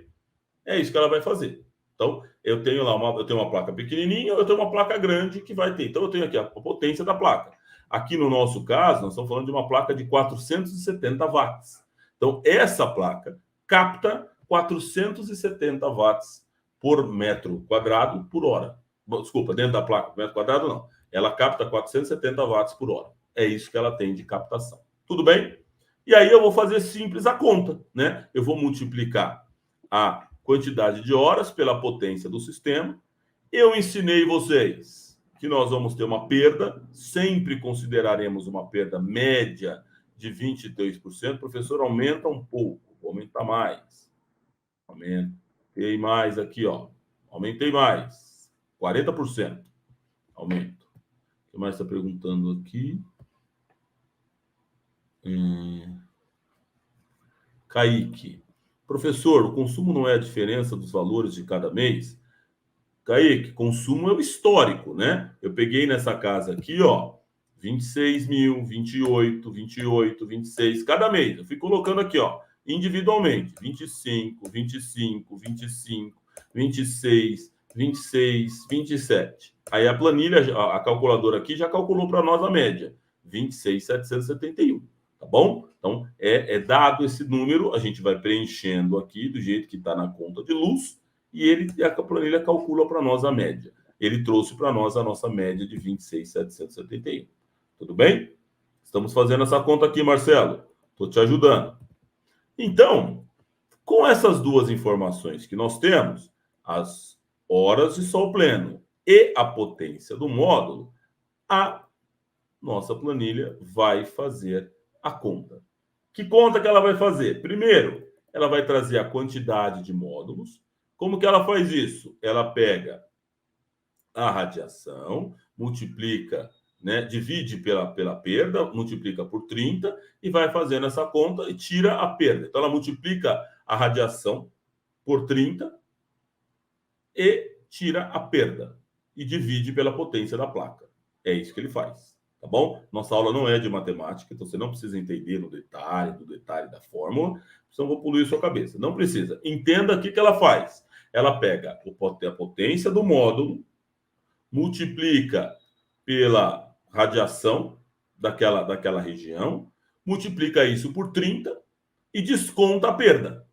É isso que ela vai fazer. Então, eu tenho uma placa pequenininha, eu tenho uma placa grande que vai ter. Então, eu tenho aqui a potência da placa. Aqui no nosso caso, nós estamos falando de uma placa de 470 watts. Então, essa placa capta 470 watts por metro quadrado por hora. Desculpa, dentro da placa, metro quadrado não. Ela capta 470 watts por hora. É isso que ela tem de captação. Tudo bem? E aí eu vou fazer simples a conta, né? Eu vou multiplicar a quantidade de horas pela potência do sistema. Eu ensinei vocês que nós vamos ter uma perda, sempre consideraremos uma perda média de 23%. Professor, aumenta um pouco, vou aumentar mais. Aumentei mais aqui, ó. Aumentei mais. 40%. Aumento. O que mais está perguntando aqui? Kaique. Professor, o consumo não é a diferença dos valores de cada mês? Kaique, consumo é o histórico, né? Eu peguei nessa casa aqui, ó, 26 mil, 28, 28, 26, cada mês. Eu fui colocando aqui, ó, individualmente. 25, 25, 25, 26, 26, 27. Aí a planilha, a calculadora aqui já calculou para nós a média. 26.771, tá bom? Então, é dado esse número, a gente vai preenchendo aqui do jeito que está na conta de luz e a planilha calcula para nós a média. Ele trouxe para nós a nossa média de 26.771. Tudo bem? Estamos fazendo essa conta aqui, Marcelo. Estou te ajudando. Então, com essas duas informações que nós temos, as horas de sol pleno e a potência do módulo, a nossa planilha vai fazer a conta. Que conta que ela vai fazer? Primeiro, ela vai trazer a quantidade de módulos. Como que ela faz isso? Ela pega a radiação, multiplica né? Divide pela perda, multiplica por 30 e vai fazendo essa conta e tira a perda. Então, ela multiplica a radiação por 30 e tira a perda e divide pela potência da placa. É isso que ele faz, tá bom? Nossa aula não é de matemática, então você não precisa entender no detalhe, do detalhe da fórmula, senão vou poluir sua cabeça. Não precisa. Entenda o que ela faz. Ela pega a potência do módulo, multiplica pela radiação daquela região, multiplica isso por 30 e desconta a perda.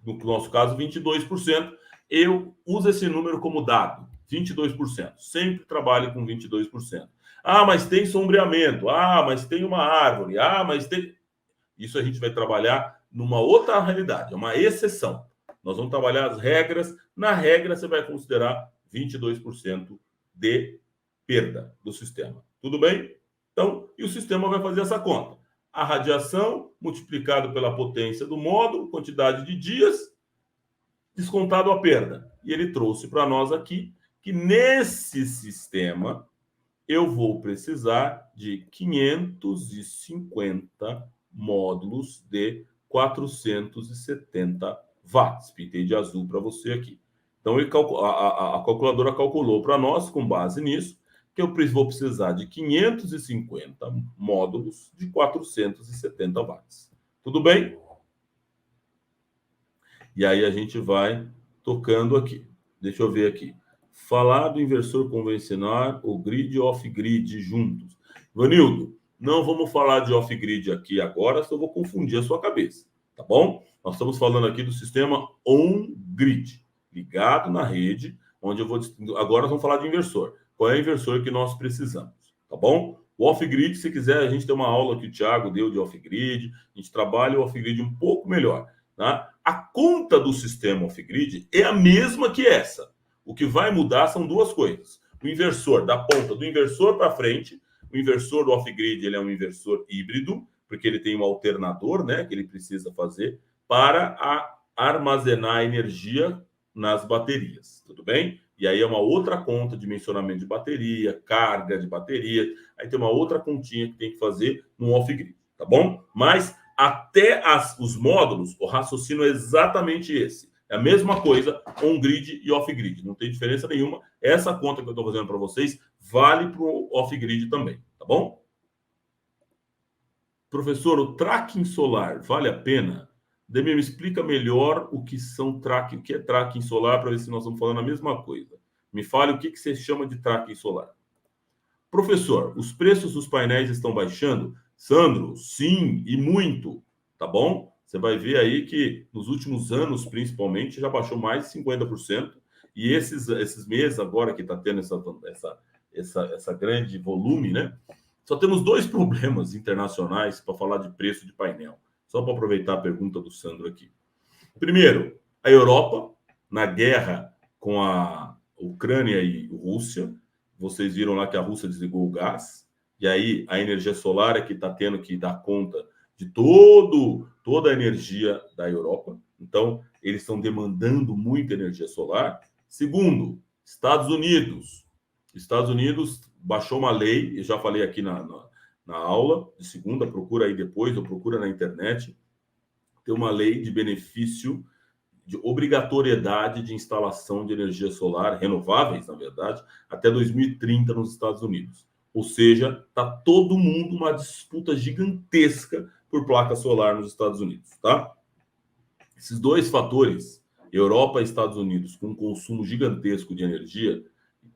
No nosso caso, 22%. Eu uso esse número como dado, 22%. Sempre trabalho com 22%. Ah, mas tem sombreamento. Ah, mas tem uma árvore. Ah, mas tem... Isso a gente vai trabalhar numa outra realidade, é uma exceção. Nós vamos trabalhar as regras. Na regra, você vai considerar 22% de perda do sistema. Tudo bem? Então, e o sistema vai fazer essa conta. A radiação multiplicado pela potência do módulo, quantidade de dias, descontado a perda. E ele trouxe para nós aqui que nesse sistema eu vou precisar de 550 módulos de 470 watts. Pintei de azul para você aqui. Então, a calculadora calculou para nós, com base nisso, que eu vou precisar de 550 módulos de 470 watts. Tudo bem? E aí a gente vai tocando aqui. Deixa eu ver aqui. Falar do inversor convencional, o grid e off-grid juntos. Vanildo, não vamos falar de off-grid aqui agora, senão eu vou confundir a sua cabeça, tá bom? Nós estamos falando aqui do sistema on-grid, ligado na rede, onde eu vou... Agora nós vamos falar de inversor. Qual é o inversor que nós precisamos, tá bom? O off-grid, se quiser, a gente tem uma aula que o Thiago deu de off-grid, a gente trabalha o off-grid um pouco melhor, tá? A conta do sistema off-grid é a mesma que essa. O que vai mudar são duas coisas. O inversor, da ponta do inversor para frente, o inversor do off-grid ele é um inversor híbrido, porque ele tem um alternador, né, que ele precisa fazer para armazenar energia nas baterias, tudo bem? E aí é uma outra conta, dimensionamento de bateria, carga de bateria, aí tem uma outra continha que tem que fazer no off-grid, tá bom? Mas até os módulos, o raciocínio é exatamente esse. É a mesma coisa on-grid e off-grid. Não tem diferença nenhuma. Essa conta que eu estou fazendo para vocês vale para o off-grid também, tá bom? Professor, o tracking solar vale a pena? Demir, me explica melhor o que o que é tracking solar, para ver se nós estamos falando a mesma coisa. Me fale o que você chama de tracking solar. Professor, os preços dos painéis estão baixando? Sandro, sim, e muito, tá bom? Você vai ver aí que nos últimos anos, principalmente, já baixou mais de 50%. E esses meses agora que está tendo essa grande volume, né? Só temos dois problemas internacionais para falar de preço de painel. Só para aproveitar a pergunta do Sandro aqui. Primeiro, a Europa, na guerra com a Ucrânia e Rússia, vocês viram lá que a Rússia desligou o gás, e aí a energia solar é que está tendo que dar conta de toda a energia da Europa. Então, eles estão demandando muita energia solar. Segundo, Estados Unidos. Estados Unidos baixou uma lei, eu já falei aqui na aula de segunda, procura aí depois, ou procura na internet, tem uma lei de benefício de obrigatoriedade de instalação de energia solar, renováveis, na verdade, até 2030 nos Estados Unidos. Ou seja, está todo mundo uma disputa gigantesca por placa solar nos Estados Unidos, tá? Esses dois fatores, Europa e Estados Unidos, com um consumo gigantesco de energia,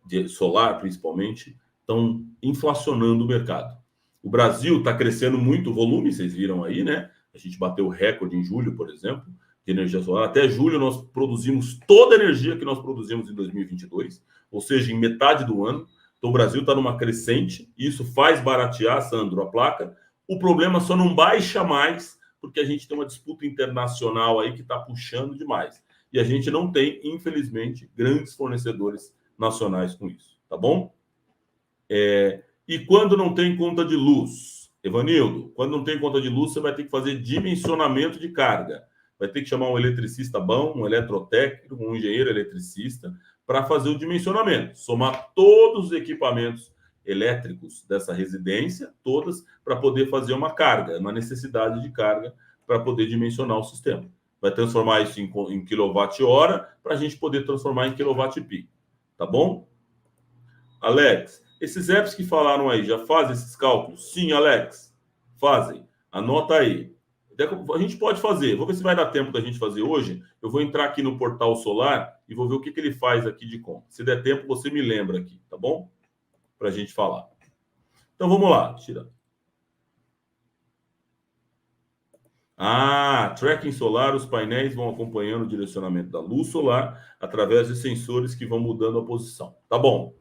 de solar principalmente, estão inflacionando o mercado. O Brasil está crescendo muito o volume, vocês viram aí, né? A gente bateu recorde em julho, por exemplo, de energia solar. Até julho nós produzimos toda a energia que nós produzimos em 2022, ou seja, em metade do ano. Então o Brasil está numa crescente, e isso faz baratear, Sandro, a placa. O problema só não baixa mais, porque a gente tem uma disputa internacional aí que está puxando demais. E a gente não tem, infelizmente, grandes fornecedores nacionais com isso, tá bom? E quando não tem conta de luz, Evanildo, quando não tem conta de luz, você vai ter que fazer dimensionamento de carga. Vai ter que chamar um eletricista bom, um eletrotécnico, um engenheiro eletricista, para fazer o dimensionamento, somar todos os equipamentos elétricos dessa residência, todas, para poder fazer uma carga, uma necessidade de carga para poder dimensionar o sistema. Vai transformar isso em quilowatt-hora para a gente poder transformar em quilowatt-peak. Tá bom? Alex, esses apps que falaram aí já fazem esses cálculos? Sim, Alex, fazem. Anota aí. A gente pode fazer. Vou ver se vai dar tempo da gente fazer hoje. Eu vou entrar aqui no portal solar e vou ver o que ele faz aqui de conta. Se der tempo, você me lembra aqui, tá bom? Para a gente falar. Então vamos lá. Tira. Tracking solar, os painéis vão acompanhando o direcionamento da luz solar através de sensores que vão mudando a posição. Tá bom.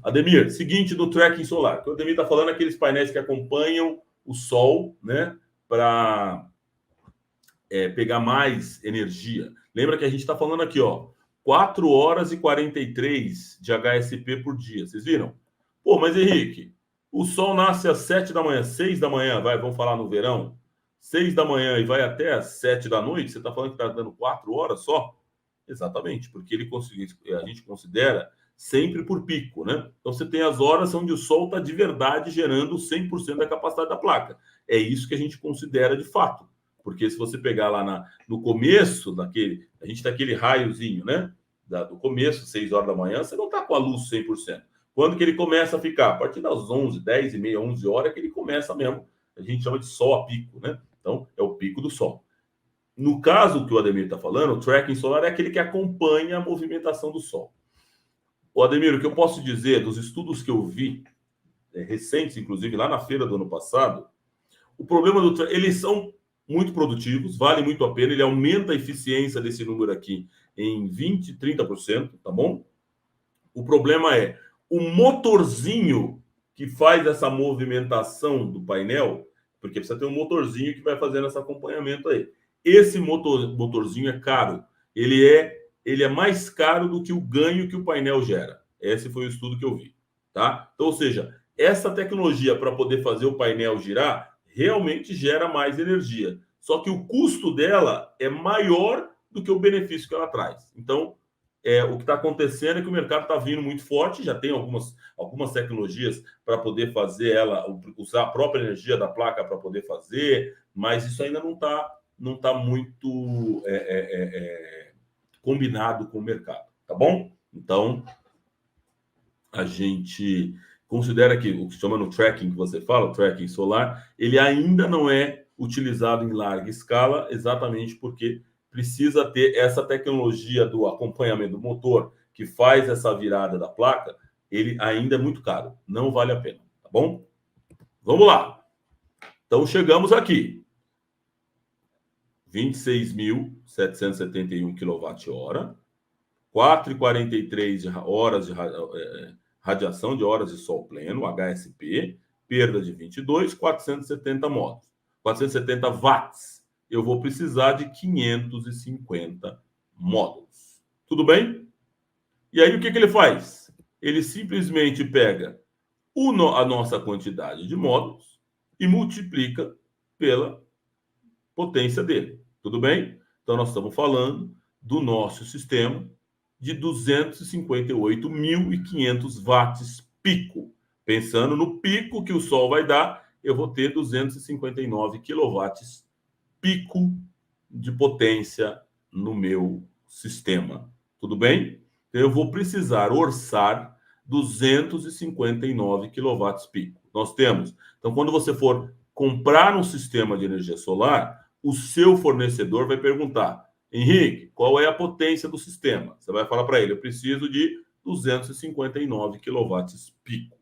Ademir, seguinte do tracking solar. O que o Ademir está falando é aqueles painéis que acompanham o sol, né? Para pegar mais energia. Lembra que a gente está falando aqui, ó, 4 horas e 43 de HSP por dia. Vocês viram? Pô, mas Henrique, o sol nasce às 7 da manhã, 6 da manhã, vamos falar no verão, 6 da manhã e vai até às 7 da noite, você está falando que está dando 4 horas só? Exatamente, porque a gente considera sempre por pico, né? Então você tem as horas onde o sol está de verdade gerando 100% da capacidade da placa. É isso que a gente considera de fato. Porque se você pegar lá no começo a gente tem aquele raiozinho, né? Do começo, 6 horas da manhã, você não está com a luz 100%. Quando que ele começa a ficar? A partir das 11, 10 e meia, 11 horas, que ele começa mesmo. A gente chama de sol a pico, né? Então, é o pico do sol. No caso que o Ademir está falando, o tracking solar é aquele que acompanha a movimentação do sol. O Ademir, o que eu posso dizer dos estudos que eu vi, recentes, inclusive lá na feira do ano passado, o problema eles são muito produtivos, vale muito a pena, ele aumenta a eficiência desse número aqui em 20%, 30%, tá bom? O problema é o motorzinho que faz essa movimentação do painel, porque precisa ter um motorzinho que vai fazendo esse acompanhamento aí. Esse motorzinho é caro, ele é mais caro do que o ganho que o painel gera. Esse foi o estudo que eu vi, tá? Então, ou seja, essa tecnologia para poder fazer o painel girar realmente gera mais energia. Só que o custo dela é maior do que o benefício que ela traz. Então, o que está acontecendo é que o mercado está vindo muito forte, já tem algumas tecnologias para poder fazer usar a própria energia da placa para poder fazer, mas isso ainda não tá muito combinado com o mercado, tá bom? Então, a gente considera que o que se chama no tracking que você fala, o tracking solar, ele ainda não é utilizado em larga escala, exatamente porque precisa ter essa tecnologia do acompanhamento do motor que faz essa virada da placa, ele ainda é muito caro, não vale a pena, tá bom? Vamos lá. Então chegamos aqui. 26.771 kWh, 4,43 horas de radiação de horas de sol pleno, HSP, perda de 22, 470 modos, 470 watts. Eu vou precisar de 550 módulos. Tudo bem? E aí o que ele faz? Ele simplesmente pega a nossa quantidade de módulos e multiplica pela potência dele. Tudo bem? Então nós estamos falando do nosso sistema de 258.500 watts pico. Pensando no pico que o sol vai dar, eu vou ter 259 quilowatts pico de potência no meu sistema. Tudo bem? Então, eu vou precisar orçar 259 quilowatts pico. Nós temos. Então, quando você for comprar um sistema de energia solar, o seu fornecedor vai perguntar: Henrique, qual é a potência do sistema? Você vai falar para ele: eu preciso de 259 quilowatts pico.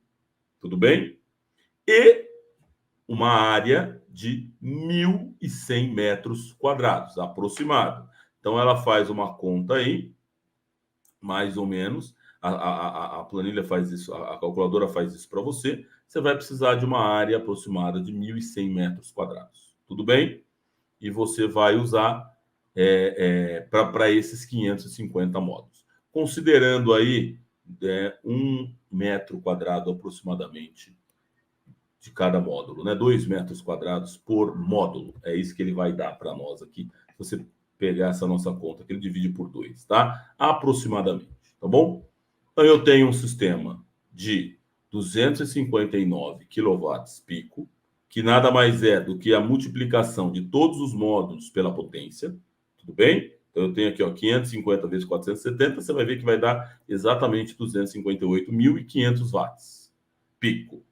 Tudo bem? E uma área de 1.100 metros quadrados, aproximado. Então, ela faz uma conta aí, mais ou menos. A planilha faz isso, a calculadora faz isso para você. Você vai precisar de uma área aproximada de 1.100 metros quadrados. Tudo bem? E você vai usar para esses 550 módulos. Considerando aí 1 metro quadrado aproximadamente de cada módulo, né? 2 metros quadrados por módulo. É isso que ele vai dar para nós aqui. Se você pegar essa nossa conta, que ele divide por 2, tá? Aproximadamente, tá bom? Então, eu tenho um sistema de 259 quilowatts pico, que nada mais é do que a multiplicação de todos os módulos pela potência, tudo bem? Então, eu tenho aqui, ó, 550 vezes 470, você vai ver que vai dar exatamente 258.500 watts pico.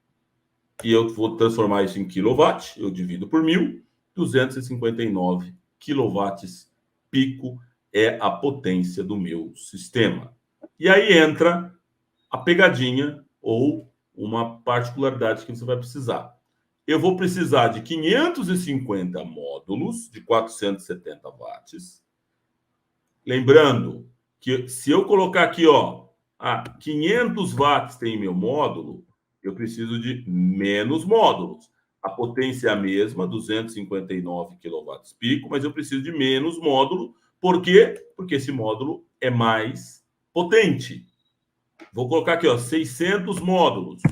E eu vou transformar isso em quilowatt, eu divido por 1.000, 259 quilowatts pico é a potência do meu sistema. E aí entra a pegadinha ou uma particularidade que você vai precisar. Eu vou precisar de 550 módulos de 470 watts. Lembrando que se eu colocar aqui, ó, 500 watts tem meu módulo, eu preciso de menos módulos. A potência é a mesma, 259 quilowatts pico, mas eu preciso de menos módulo. Por quê? Porque esse módulo é mais potente. Vou colocar aqui, ó, 600 módulos.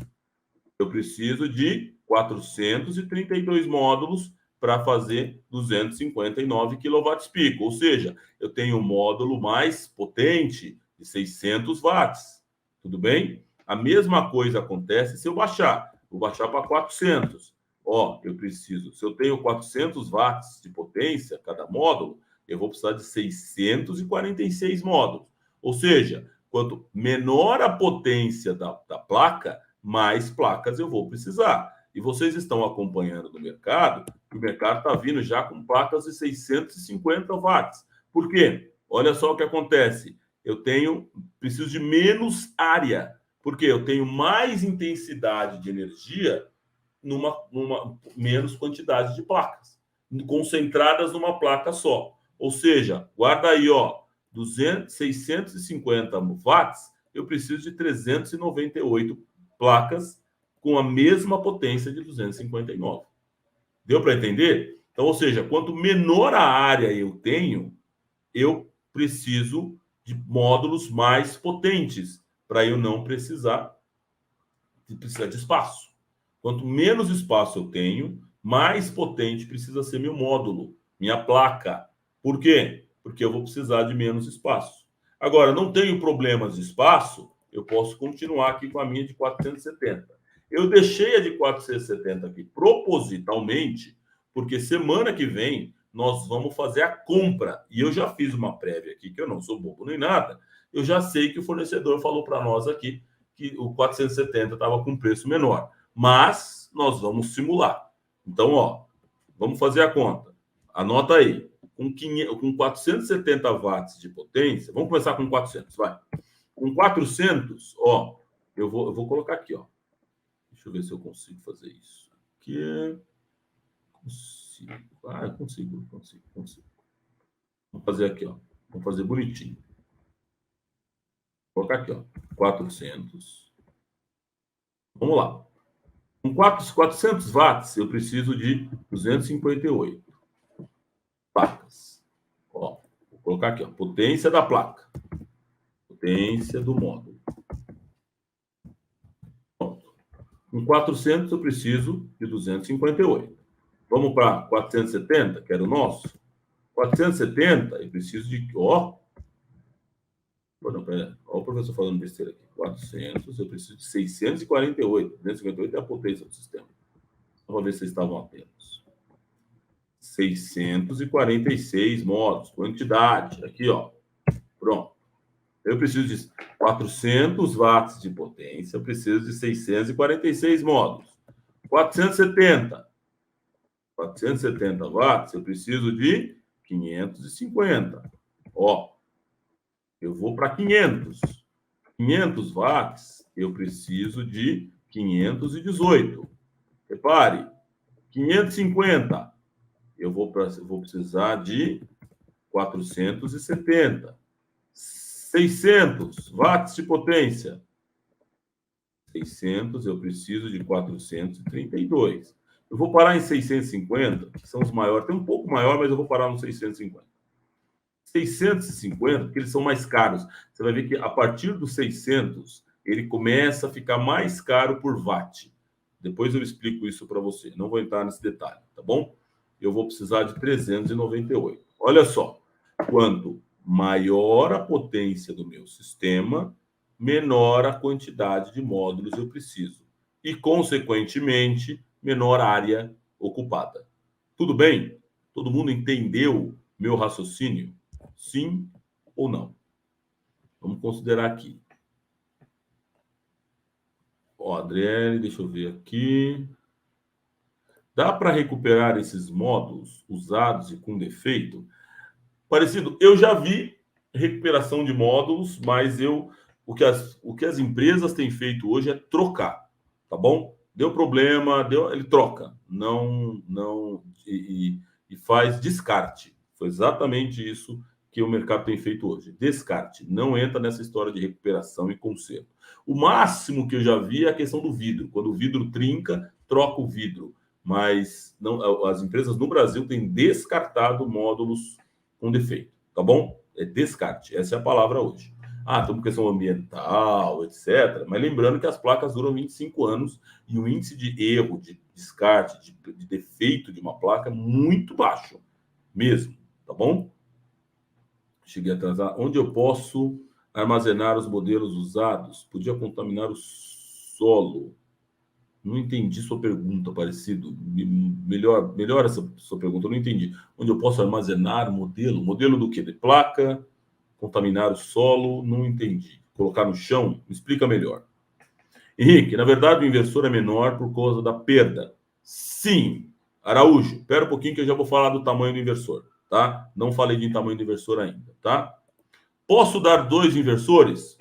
Eu preciso de 432 módulos para fazer 259 quilowatts pico. Ou seja, eu tenho um módulo mais potente de 600 watts. Tudo bem? A mesma coisa acontece se eu baixar. Vou baixar para 400. Ó, eu preciso, se eu tenho 400 watts de potência cada módulo, eu vou precisar de 646 módulos. Ou seja, quanto menor a potência da placa, mais placas eu vou precisar. E vocês estão acompanhando no mercado, o mercado está vindo já com placas de 650 watts. Por quê? Olha só o que acontece. Eu preciso de menos área, porque eu tenho mais intensidade de energia numa menos quantidade de placas, concentradas numa placa só. Ou seja, guarda aí, ó, 650 watts, eu preciso de 398 placas com a mesma potência de 259. Deu para entender? Então, ou seja, quanto menor a área eu tenho, eu preciso de módulos mais potentes para eu não precisar de espaço. Quanto menos espaço eu tenho, mais potente precisa ser meu módulo, minha placa. Por quê? Porque eu vou precisar de menos espaço. Agora, não tenho problemas de espaço, eu posso continuar aqui com a minha de 470. Eu deixei a de 470 aqui propositalmente, porque semana que vem nós vamos fazer a compra. E eu já fiz uma prévia aqui, que eu não sou bobo nem nada. Eu já sei que o fornecedor falou para nós aqui que o 470 estava com preço menor. Mas nós vamos simular. Então, ó, vamos fazer a conta. Anota aí. Com 470 watts de potência, vamos começar com 400, vai. Com 400, ó, eu vou colocar aqui, ó. Deixa eu ver se eu consigo fazer isso. Aqui. Consigo. Eu consigo. Vamos fazer aqui, ó. Vamos fazer bonitinho. Vou colocar aqui, ó. 400. Vamos lá. Com 400 watts, eu preciso de 258 placas. Ó, vou colocar aqui, ó, potência da placa. Potência do módulo. Pronto. Com 400, eu preciso de 258. Vamos para 470, que era o nosso? 470, eu preciso de... Ó, ó o professor falando besteira aqui. 400, eu preciso de 648. 258 é a potência do sistema. Vamos ver se vocês estavam atentos. 646 módulos, quantidade. Aqui, ó. Pronto. Eu preciso de 400 watts de potência, eu preciso de 646 módulos. 470 watts, eu preciso de 550. Ó, eu vou para 500. 500 watts, eu preciso de 518. Repare, 550, eu vou precisar de 470. 600 watts de potência. 600, eu preciso de 432. Eu vou parar em 650, que são os maiores. Tem um pouco maior, mas eu vou parar no 650. 650, porque eles são mais caros. Você vai ver que a partir dos 600, ele começa a ficar mais caro por watt. Depois eu explico isso para você. Não vou entrar nesse detalhe, tá bom? Eu vou precisar de 398. Olha só, quanto maior a potência do meu sistema, menor a quantidade de módulos eu preciso. E, consequentemente, menor área ocupada. Tudo bem? Todo mundo entendeu meu raciocínio? Sim ou não? Vamos considerar aqui. Ó, Adriele, deixa eu ver aqui. Dá para recuperar esses módulos usados e com defeito? Parecido, eu já vi recuperação de módulos, mas o que as empresas têm feito hoje é trocar, tá bom? Deu problema, ele troca, não e faz descarte. Foi exatamente isso que o mercado tem feito hoje, descarte. Não entra nessa história de recuperação e conserto. O máximo que eu já vi é a questão do vidro. Quando o vidro trinca, troca o vidro. Mas não, as empresas no Brasil têm descartado módulos com defeito, tá bom? É descarte, essa é a palavra hoje. Ah, tem uma questão ambiental, etc. Mas lembrando que as placas duram 25 anos e o índice de erro, de descarte, de defeito de uma placa é muito baixo, mesmo, tá bom? Cheguei a atrasar. Onde eu posso armazenar os modelos usados? Podia contaminar o solo. Não entendi sua pergunta, Aparecido. Melhor essa sua pergunta, eu não entendi. Onde eu posso armazenar modelo? Modelo do quê? De placa? Contaminar o solo? Não entendi. Colocar no chão? Me explica melhor. Henrique, na verdade o inversor é menor por causa da perda. Sim. Araújo, espera um pouquinho que eu já vou falar do tamanho do inversor, tá? Não falei de tamanho do inversor ainda, tá? Posso dar 2 inversores?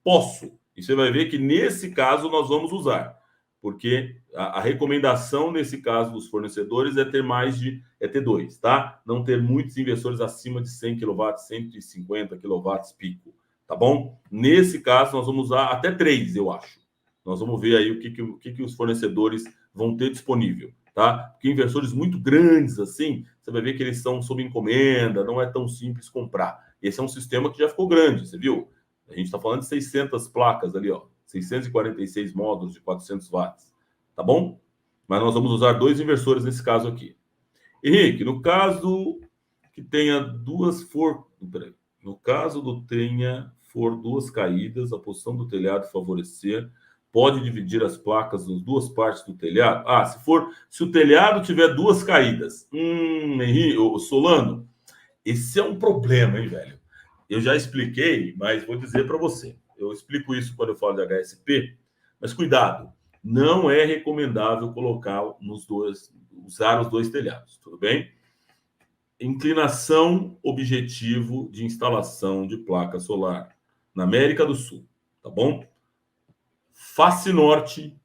Posso. E você vai ver que nesse caso nós vamos usar, porque a recomendação nesse caso dos fornecedores é ter 2, tá? Não ter muitos inversores acima de 100 kW, 150 kW pico, tá bom? Nesse caso nós vamos usar até 3, eu acho. Nós vamos ver aí o que os fornecedores vão ter disponível, tá? Porque inversores muito grandes assim, você vai ver que eles são sob encomenda, não é tão simples comprar. Esse é um sistema que já ficou grande, você viu? A gente está falando de 600 placas ali, ó, 646 módulos de 400 watts, tá bom? Mas nós vamos usar 2 inversores nesse caso aqui. Henrique, no caso que tenha no caso do tenha for 2 caídas, a posição do telhado favorecer, pode dividir as placas nas 2 partes do telhado? Ah, se o telhado tiver 2 caídas. Henrique, Solano, esse é um problema, hein, velho? Eu já expliquei, mas vou dizer para você. Eu explico isso quando eu falo de HSP, mas cuidado, não é recomendável usar os 2 telhados, tudo bem? Inclinação objetivo de instalação de placa solar na América do Sul, tá bom? Face norte,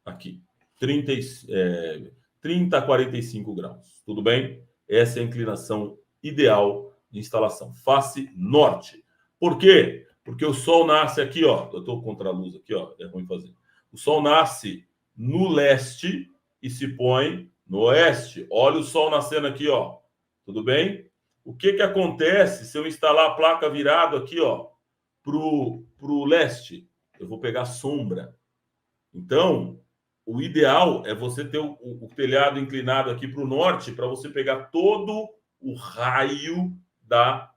aqui, 30 a 45 graus, tudo bem? Essa é a inclinação ideal de instalação, face norte. Por quê? Porque o sol nasce aqui, ó. Eu estou contra a luz aqui, ó. É ruim fazer. O sol nasce no leste e se põe no oeste. Olha o sol nascendo aqui, ó. Tudo bem? O que acontece se eu instalar a placa virado aqui, ó, pro leste? Eu vou pegar sombra. Então, o ideal é você ter o telhado inclinado aqui para o norte para você pegar todo o raio da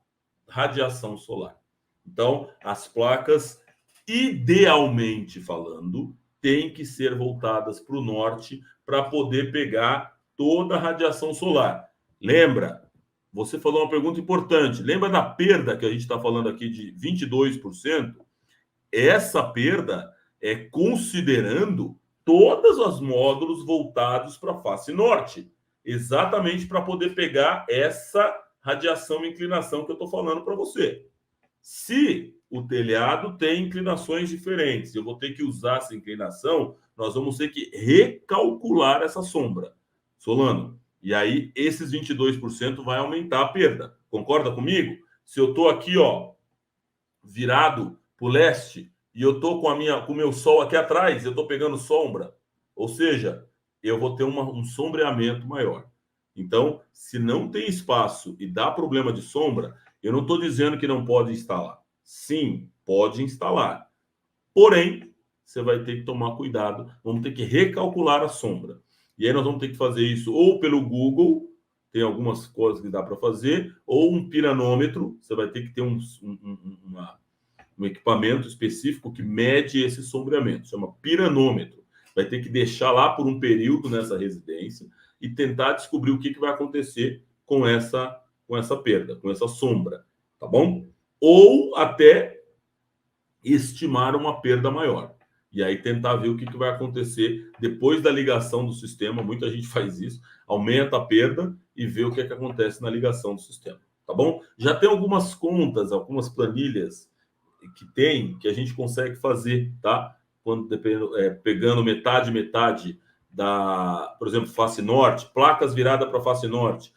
radiação solar. Então, as placas, idealmente falando, têm que ser voltadas para o norte para poder pegar toda a radiação solar. Lembra? Você falou uma pergunta importante. Lembra da perda que a gente está falando aqui de 22%? Essa perda é considerando todos os módulos voltados para a face norte, exatamente para poder pegar essa radiação e inclinação que eu estou falando para você. Se o telhado tem inclinações diferentes, eu vou ter que usar essa inclinação, nós vamos ter que recalcular essa sombra. Solano, e aí esses 22% vai aumentar a perda. Concorda comigo? Se eu estou aqui, ó, virado para o leste e eu estou com o meu sol aqui atrás, eu estou pegando sombra, ou seja, eu vou ter um sombreamento maior. Então, se não tem espaço e dá problema de sombra, eu não estou dizendo que não pode instalar. Sim, pode instalar. Porém, você vai ter que tomar cuidado, vamos ter que recalcular a sombra. E aí nós vamos ter que fazer isso ou pelo Google, tem algumas coisas que dá para fazer, ou um piranômetro, você vai ter que ter um equipamento específico que mede esse sombreamento, chama piranômetro. Vai ter que deixar lá por um período nessa residência e tentar descobrir o que vai acontecer com essa perda, com essa sombra, tá bom? Ou até estimar uma perda maior. E aí tentar ver o que vai acontecer depois da ligação do sistema. Muita gente faz isso, aumenta a perda e vê o que acontece na ligação do sistema, tá bom? Já tem algumas contas, algumas planilhas que a gente consegue fazer, tá? Quando pegando metade da, por exemplo, face norte, placas viradas para face norte,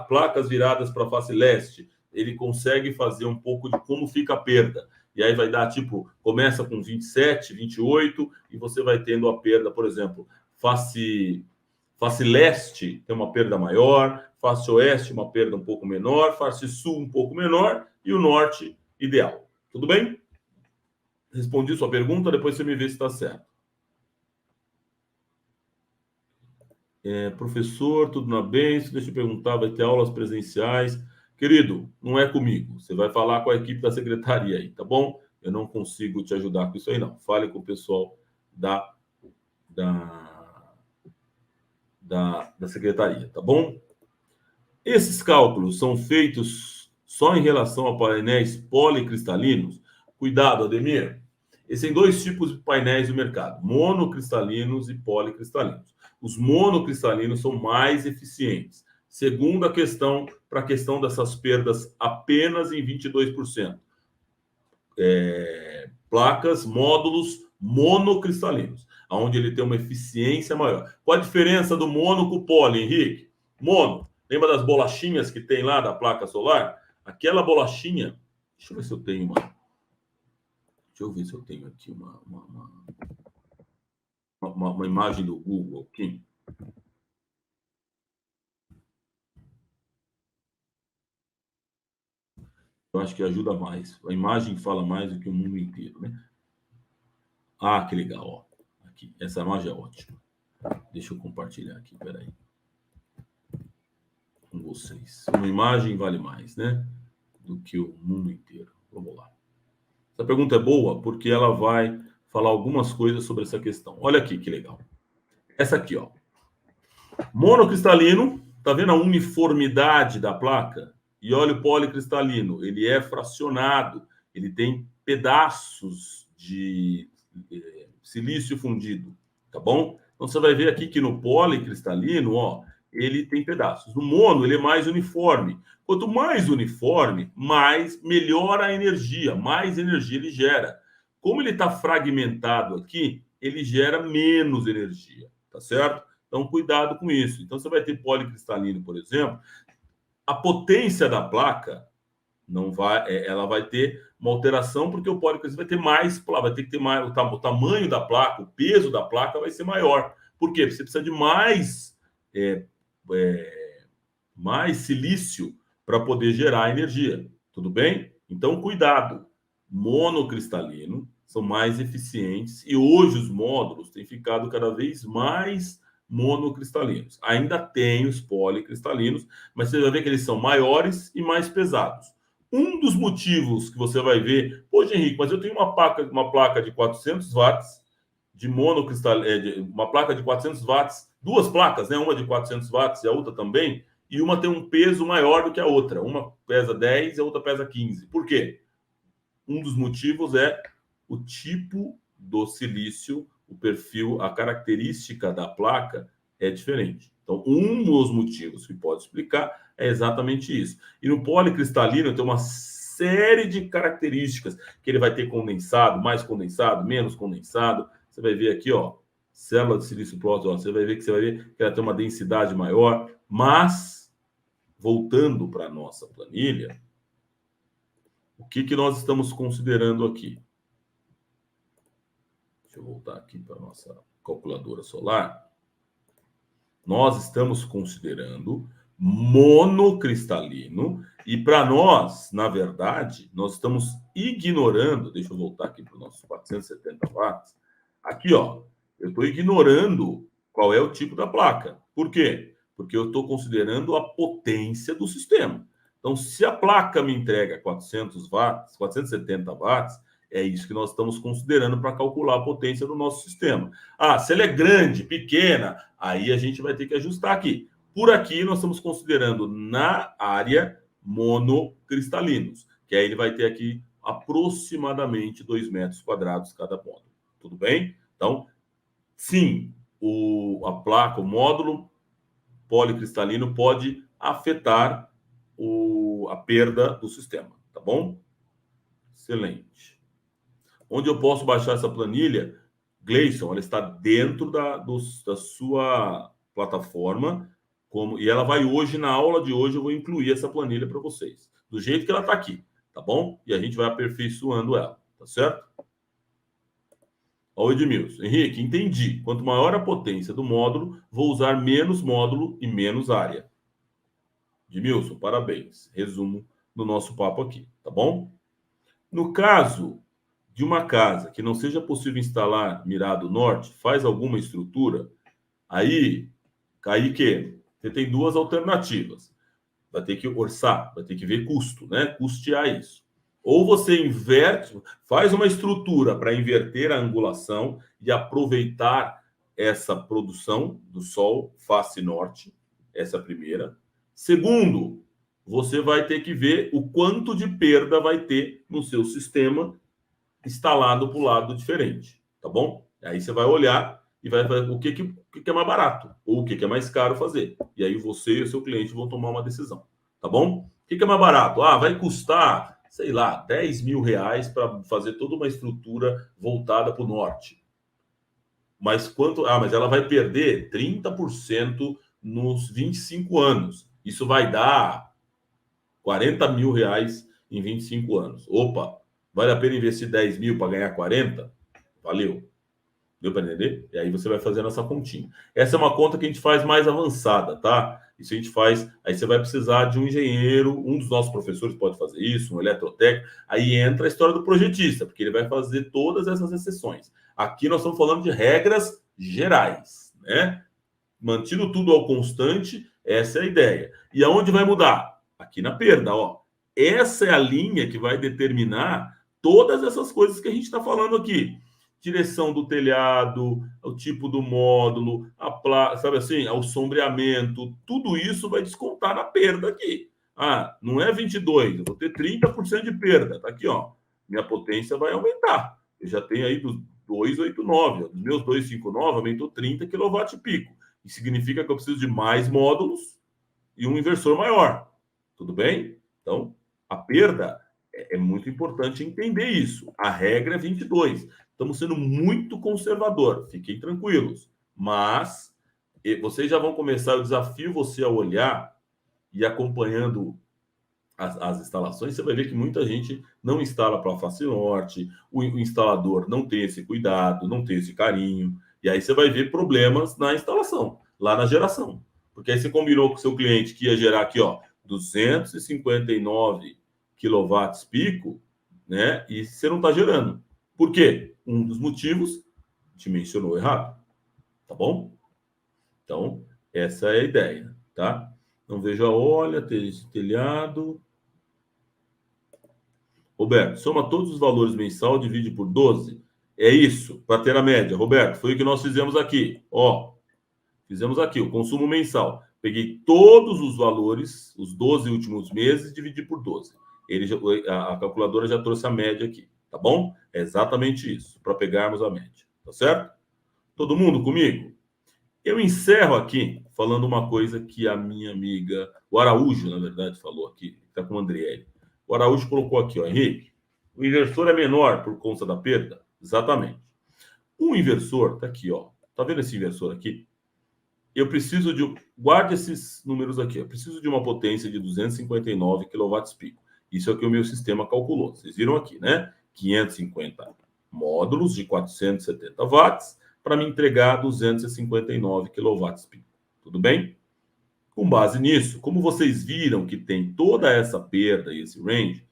placas viradas para face leste, ele consegue fazer um pouco de como fica a perda. E aí vai dar, tipo, começa com 27, 28, e você vai tendo a perda, por exemplo, face leste tem uma perda maior, face oeste uma perda um pouco menor, face sul um pouco menor, e o norte ideal. Tudo bem? Respondi sua pergunta, depois você me vê se está certo. Professor, tudo na bem? Deixa eu perguntar, vai ter aulas presenciais? Querido, não é comigo. Você vai falar com a equipe da secretaria aí, tá bom? Eu não consigo te ajudar com isso aí, não. Fale com o pessoal da secretaria, tá bom? Esses cálculos são feitos só em relação a painéis policristalinos? Cuidado, Ademir. Existem dois tipos de painéis no mercado: monocristalinos e policristalinos. Os monocristalinos são mais eficientes. Segunda questão, para a questão dessas perdas apenas em 22%. Placas, módulos monocristalinos, onde ele tem uma eficiência maior. Qual a diferença do mono com o poli, Henrique? Mono, lembra das bolachinhas que tem lá da placa solar? Aquela bolachinha, deixa eu ver se eu tenho uma. Deixa eu ver se eu tenho aqui uma imagem do Google aqui. Eu acho que ajuda mais. A imagem fala mais do que o mundo inteiro, né? Ah, que legal, ó. Aqui, essa imagem é ótima. Deixa eu compartilhar aqui, peraí. Com vocês. Uma imagem vale mais, né? Do que o mundo inteiro. Vamos lá. Essa pergunta é boa porque ela vai falar algumas coisas sobre essa questão. Olha aqui, que legal. Essa aqui, ó. Monocristalino, tá vendo a uniformidade da placa? E olha o policristalino, ele é fracionado, ele tem pedaços de silício fundido, tá bom? Então você vai ver aqui que no policristalino, ó, ele tem pedaços. No mono, ele é mais uniforme. Quanto mais uniforme, melhor a energia, mais energia ele gera. Como ele está fragmentado aqui, ele gera menos energia, tá certo? Então, cuidado com isso. Então, você vai ter policristalino, por exemplo, a potência da placa não vai, ela vai ter uma alteração porque o policristalino vai ter mais, vai ter que ter mais, o tamanho da placa, o peso da placa vai ser maior. Por quê? Porque você precisa de mais silício para poder gerar energia. Tudo bem? Então, cuidado. Monocristalino são mais eficientes e hoje os módulos têm ficado cada vez mais monocristalinos. Ainda tem os policristalinos, mas você vai ver que eles são maiores e mais pesados. Um dos motivos que você vai ver, poxa, Henrique, mas eu tenho uma placa de 400 watts de monocristalino, uma placa de 400 watts, duas placas, né? Uma de 400 watts e a outra também, e uma tem um peso maior do que a outra. Uma pesa 10 e a outra pesa 15. Por quê? Um dos motivos é o tipo do silício, o perfil, a característica da placa é diferente. Então, um dos motivos que pode explicar é exatamente isso. E no policristalino tem uma série de características, que ele vai ter condensado, mais condensado, menos condensado. Você vai ver aqui, ó, célula de silício próximo, ó, você vai ver que ela tem uma densidade maior, mas voltando para a nossa planilha, o que nós estamos considerando aqui? Deixa eu voltar aqui para a nossa calculadora solar. Nós estamos considerando monocristalino e para nós, na verdade, nós estamos ignorando, deixa eu voltar aqui para os nossos 470 watts. Aqui, ó, eu estou ignorando qual é o tipo da placa. Por quê? Porque eu estou considerando a potência do sistema. Então, se a placa me entrega 400 watts, 470 watts, É isso que nós estamos considerando para calcular a potência do nosso sistema. Ah, se ela é grande, pequena, aí a gente vai ter que ajustar aqui. Por aqui, nós estamos considerando na área monocristalinos, que aí ele vai ter aqui aproximadamente 2 metros quadrados cada módulo. Tudo bem? Então, sim, a placa, o módulo policristalino pode afetar a perda do sistema, tá bom? Excelente. Onde eu posso baixar essa planilha? Gleison, ela está dentro da sua plataforma, e ela vai hoje, na aula de hoje, eu vou incluir essa planilha para vocês, do jeito que ela está aqui, tá bom? E a gente vai aperfeiçoando ela, tá certo? Ó, Edmilson. Henrique, entendi. Quanto maior a potência do módulo, vou usar menos módulo e menos área. Edmilson, parabéns. Resumo do nosso papo aqui, tá bom? No caso de uma casa que não seja possível instalar mirado norte, faz alguma estrutura, aí que você tem duas alternativas. Vai ter que orçar, vai ter que ver custo, né? Custear isso. Ou você inverte, faz uma estrutura para inverter a angulação e aproveitar essa produção do sol face norte, essa é a primeira. Segundo, você vai ter que ver o quanto de perda vai ter no seu sistema instalado para o lado diferente, tá bom? Aí você vai olhar e vai ver o que é mais barato ou o que é mais caro fazer. E aí você e o seu cliente vão tomar uma decisão, tá bom? O que é mais barato? Ah, vai custar, sei lá, 10 mil reais para fazer toda uma estrutura voltada para o norte. Mas quanto? Ah, mas ela vai perder 30% nos 25 anos. Isso vai dar 40 mil reais em 25 anos. Opa, vale a pena investir 10 mil para ganhar 40? Valeu. Deu para entender? E aí você vai fazendo essa continha. Essa é uma conta que a gente faz mais avançada, tá? Isso a gente faz. Aí você vai precisar de um engenheiro, um dos nossos professores pode fazer isso, um eletrotécnico. Aí entra a história do projetista, porque ele vai fazer todas essas exceções. Aqui nós estamos falando de regras gerais, né? Mantido tudo ao constante, essa é a ideia. E aonde vai mudar? Aqui na perda, ó. Essa é a linha que vai determinar todas essas coisas que a gente está falando aqui. Direção do telhado, o tipo do módulo, sabe assim, o sombreamento, tudo isso vai descontar na perda aqui. Ah, não é 22, eu vou ter 30% de perda. Tá aqui, ó. Minha potência vai aumentar. Eu já tenho aí dos 289, dos meus 259 aumentou 30 kW pico. Isso significa que eu preciso de mais módulos e um inversor maior. Tudo bem? Então, a perda é muito importante entender isso. A regra é 22. Estamos sendo muito conservador. Fiquem tranquilos. Mas vocês já vão começar, eu desafio você a olhar e acompanhando as instalações, você vai ver que muita gente não instala para a face norte, o instalador não tem esse cuidado, não tem esse carinho, e aí você vai ver problemas na instalação, lá na geração. Porque aí você combinou com o seu cliente que ia gerar aqui, ó, 259 quilowatts pico, né? E você não está gerando. Por quê? Um dos motivos dimensionou errado, tá bom? Então, essa é a ideia, tá? Não vejo a olha, telhado. Roberto, soma todos os valores mensal, divide por 12. É isso, para ter a média. Roberto, foi o que nós fizemos aqui. Ó, fizemos aqui o consumo mensal. Peguei todos os valores, os 12 últimos meses, e dividi por 12. A calculadora já trouxe a média aqui, tá bom? É exatamente isso, para pegarmos a média, tá certo? Todo mundo comigo? Eu encerro aqui falando uma coisa que a minha amiga, o Araújo, na verdade, falou aqui, está com o Andriele. O Araújo colocou aqui, ó, Henrique, o inversor é menor por conta da perda? Exatamente. Um inversor, tá aqui, ó. Tá vendo esse inversor aqui? Eu preciso de. Guarde esses números aqui. Eu preciso de uma potência de 259 kW-pico. Isso é o que o meu sistema calculou. Vocês viram aqui, né? 550 módulos de 470 watts para me entregar 259 kW-pico. Tudo bem? Com base nisso, como vocês viram que tem toda essa perda e esse range,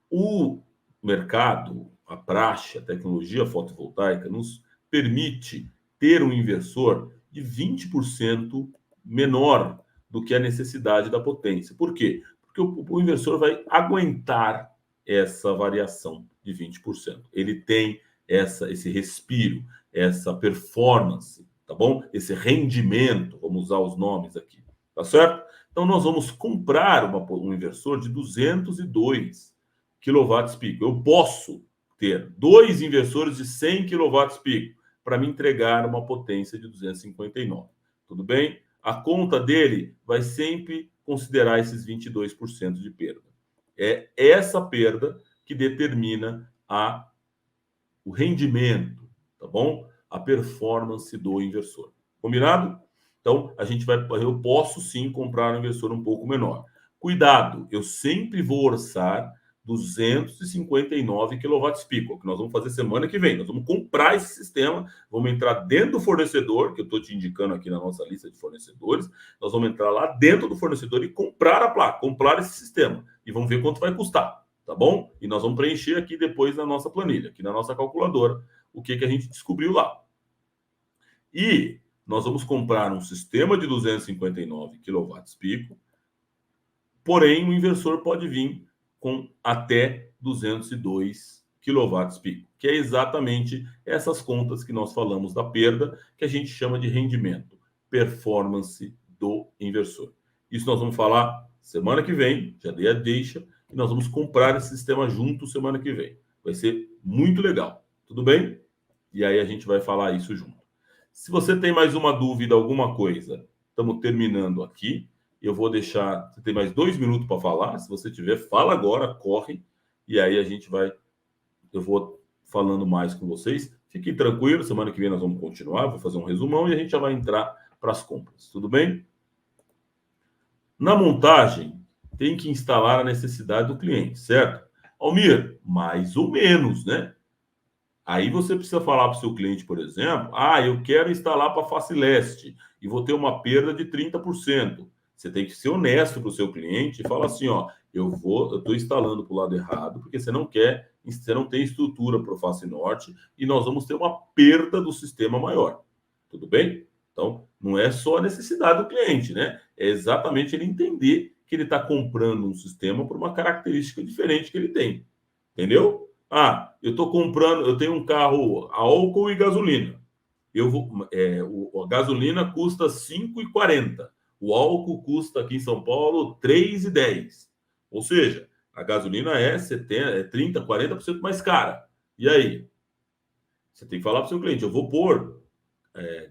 o mercado, a praxe, a tecnologia fotovoltaica nos permite ter um inversor de 20% menor do que a necessidade da potência. Por quê? Porque o inversor vai aguentar essa variação de 20%. Ele tem esse respiro, essa performance, tá bom? Esse rendimento, vamos usar os nomes aqui, tá certo? Então, nós vamos comprar um inversor de 202 kW pico. Eu posso ter 2 inversores de 100 kW pico para me entregar uma potência de 259. Tudo bem? A conta dele vai sempre considerar esses 22% de perda. É essa perda que determina o rendimento, tá bom? A performance do inversor. Combinado? Então, eu posso sim comprar um inversor um pouco menor. Cuidado, eu sempre vou orçar 259 kW pico, que nós vamos fazer semana que vem. Nós vamos comprar esse sistema, vamos entrar dentro do fornecedor, que eu estou te indicando aqui na nossa lista de fornecedores. Nós vamos entrar lá dentro do fornecedor e comprar a placa, comprar esse sistema. E vamos ver quanto vai custar, tá bom? E nós vamos preencher aqui depois na nossa planilha, aqui na nossa calculadora, o que a gente descobriu lá. E nós vamos comprar um sistema de 259 kW pico, porém o inversor pode vir com até 202 kW pico, que é exatamente essas contas que nós falamos da perda, que a gente chama de rendimento, performance do inversor. Isso nós vamos falar semana que vem, já dei a deixa, e nós vamos comprar esse sistema junto semana que vem. Vai ser muito legal, tudo bem? E aí a gente vai falar isso junto. Se você tem mais uma dúvida, alguma coisa, estamos terminando aqui. Eu vou deixar. Você tem mais 2 minutos para falar. Se você tiver, fala agora, corre. E aí a gente vai. Eu vou falando mais com vocês. Fiquem tranquilos. Semana que vem nós vamos continuar. Vou fazer um resumão e a gente já vai entrar para as compras. Tudo bem? Na montagem, tem que instalar a necessidade do cliente, certo? Almir, mais ou menos, né? Aí você precisa falar para o seu cliente, por exemplo, eu quero instalar para a Facileste e vou ter uma perda de 30%. Você tem que ser honesto para o seu cliente e falar assim, eu estou instalando para o lado errado, porque você não tem estrutura para o Face Norte e nós vamos ter uma perda do sistema maior. Tudo bem? Então, não é só a necessidade do cliente, né? É exatamente ele entender que ele está comprando um sistema por uma característica diferente que ele tem. Entendeu? Eu tenho um carro a álcool e gasolina. A gasolina custa 5,40. O álcool custa aqui em São Paulo 3,10. Ou seja, a gasolina é 30, 40% mais cara. E aí? Você tem que falar para o seu cliente, eu vou pôr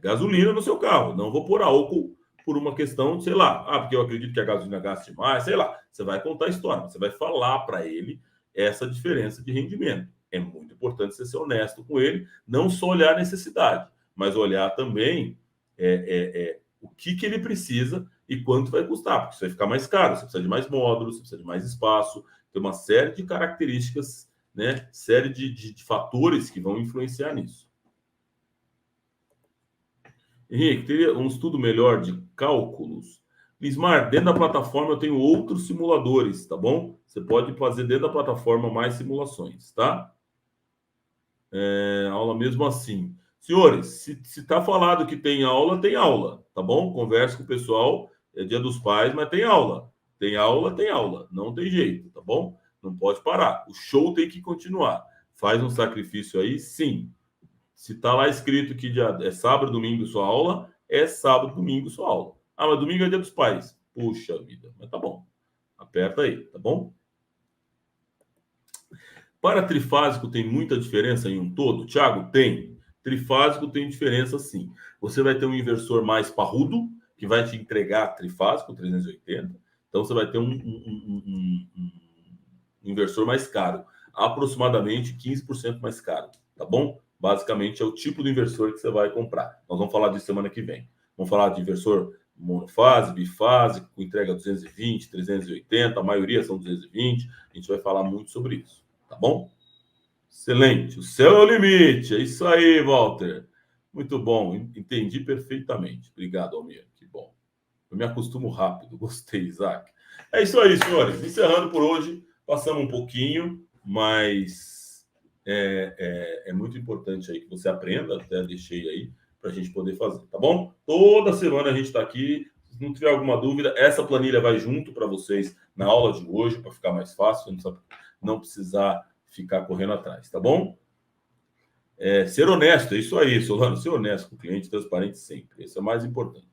gasolina no seu carro, não vou pôr álcool por uma questão, sei lá, porque eu acredito que a gasolina gaste mais, sei lá. Você vai contar a história, você vai falar para ele essa diferença de rendimento. É muito importante você ser honesto com ele, não só olhar a necessidade, mas olhar também o que ele precisa e quanto vai custar, porque isso vai ficar mais caro, você precisa de mais módulos, você precisa de mais espaço, tem uma série de características, né? Série de fatores que vão influenciar nisso. Henrique, teria um estudo melhor de cálculos? Lismar, dentro da plataforma eu tenho outros simuladores, tá bom? Você pode fazer dentro da plataforma mais simulações, tá? Aula mesmo assim. Senhores, se tá falado que tem aula, tá bom? Converse com o pessoal, é Dia dos Pais, mas tem aula. Tem aula, não tem jeito, tá bom? Não pode parar. O show tem que continuar. Faz um sacrifício aí, sim. Se tá lá escrito que é sábado, domingo sua aula, é sábado, domingo sua aula. Mas domingo é Dia dos Pais. Puxa vida, mas tá bom. Aperta aí, tá bom? Para trifásico tem muita diferença em um todo? Thiago, tem. Trifásico tem diferença sim. Você vai ter um inversor mais parrudo, que vai te entregar trifásico 380. Então você vai ter um inversor mais caro, aproximadamente 15% mais caro, tá bom? Basicamente é o tipo de inversor que você vai comprar. Nós vamos falar disso semana que vem. Vamos falar de inversor monofase, bifásico, com entrega 220, 380, a maioria são 220. A gente vai falar muito sobre isso. Tá bom? Excelente. O céu é o limite. É isso aí, Walter. Muito bom. Entendi perfeitamente. Obrigado, Almir. Que bom. Eu me acostumo rápido. Gostei, Isaac. É isso aí, senhores. Encerrando por hoje. Passamos um pouquinho, mas é muito importante aí que você aprenda. Até deixei aí para a gente poder fazer, tá bom? Toda semana a gente está aqui. Se não tiver alguma dúvida, essa planilha vai junto para vocês na aula de hoje, para ficar mais fácil. Não precisar ficar correndo atrás, tá bom? Ser honesto, é isso aí, Solano, ser honesto com o cliente, transparente sempre, isso é o mais importante.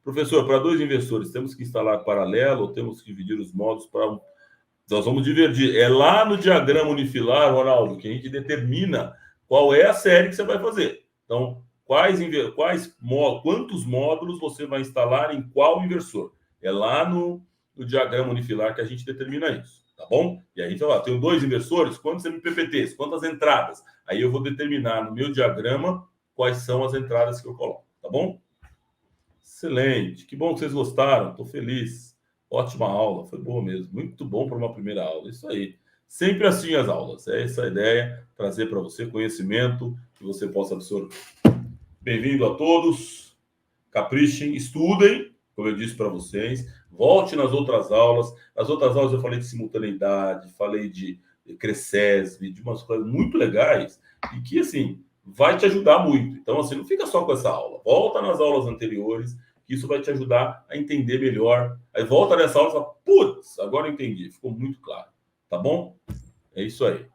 Professor, para 2 investidores, temos que instalar paralelo ou temos que dividir os modos para... Nós vamos dividir. É lá no diagrama unifilar, Ronaldo, que a gente determina qual é a série que você vai fazer. Então, quantos módulos você vai instalar em qual inversor? É lá no diagrama unifilar que a gente determina isso, tá bom? E aí a gente vai lá, tenho 2 inversores, quantos MPPTs, quantas entradas? Aí eu vou determinar no meu diagrama quais são as entradas que eu coloco, tá bom? Excelente, que bom que vocês gostaram, estou feliz. Ótima aula, foi boa mesmo, muito bom para uma primeira aula, isso aí. Sempre assim as aulas, é essa a ideia, trazer para você conhecimento que você possa absorver. Bem-vindo a todos, caprichem, estudem, como eu disse para vocês, volte nas outras aulas. Nas outras aulas eu falei de simultaneidade, falei de Crescesv, de umas coisas muito legais e que, assim, vai te ajudar muito. Então, assim, não fica só com essa aula. Volta nas aulas anteriores, que isso vai te ajudar a entender melhor. Aí volta nessa aula e fala, putz, agora eu entendi, ficou muito claro. Tá bom? É isso aí.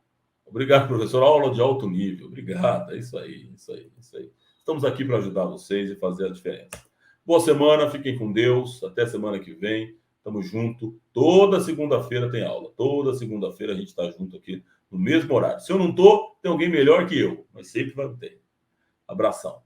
Obrigado, professor. Aula de alto nível. Obrigado. É isso aí, isso aí, isso aí. Estamos aqui para ajudar vocês e fazer a diferença. Boa semana, fiquem com Deus. Até semana que vem. Tamo junto. Toda segunda-feira tem aula. Toda segunda-feira a gente está junto aqui no mesmo horário. Se eu não tô, tem alguém melhor que eu, mas sempre vai ter. Abração.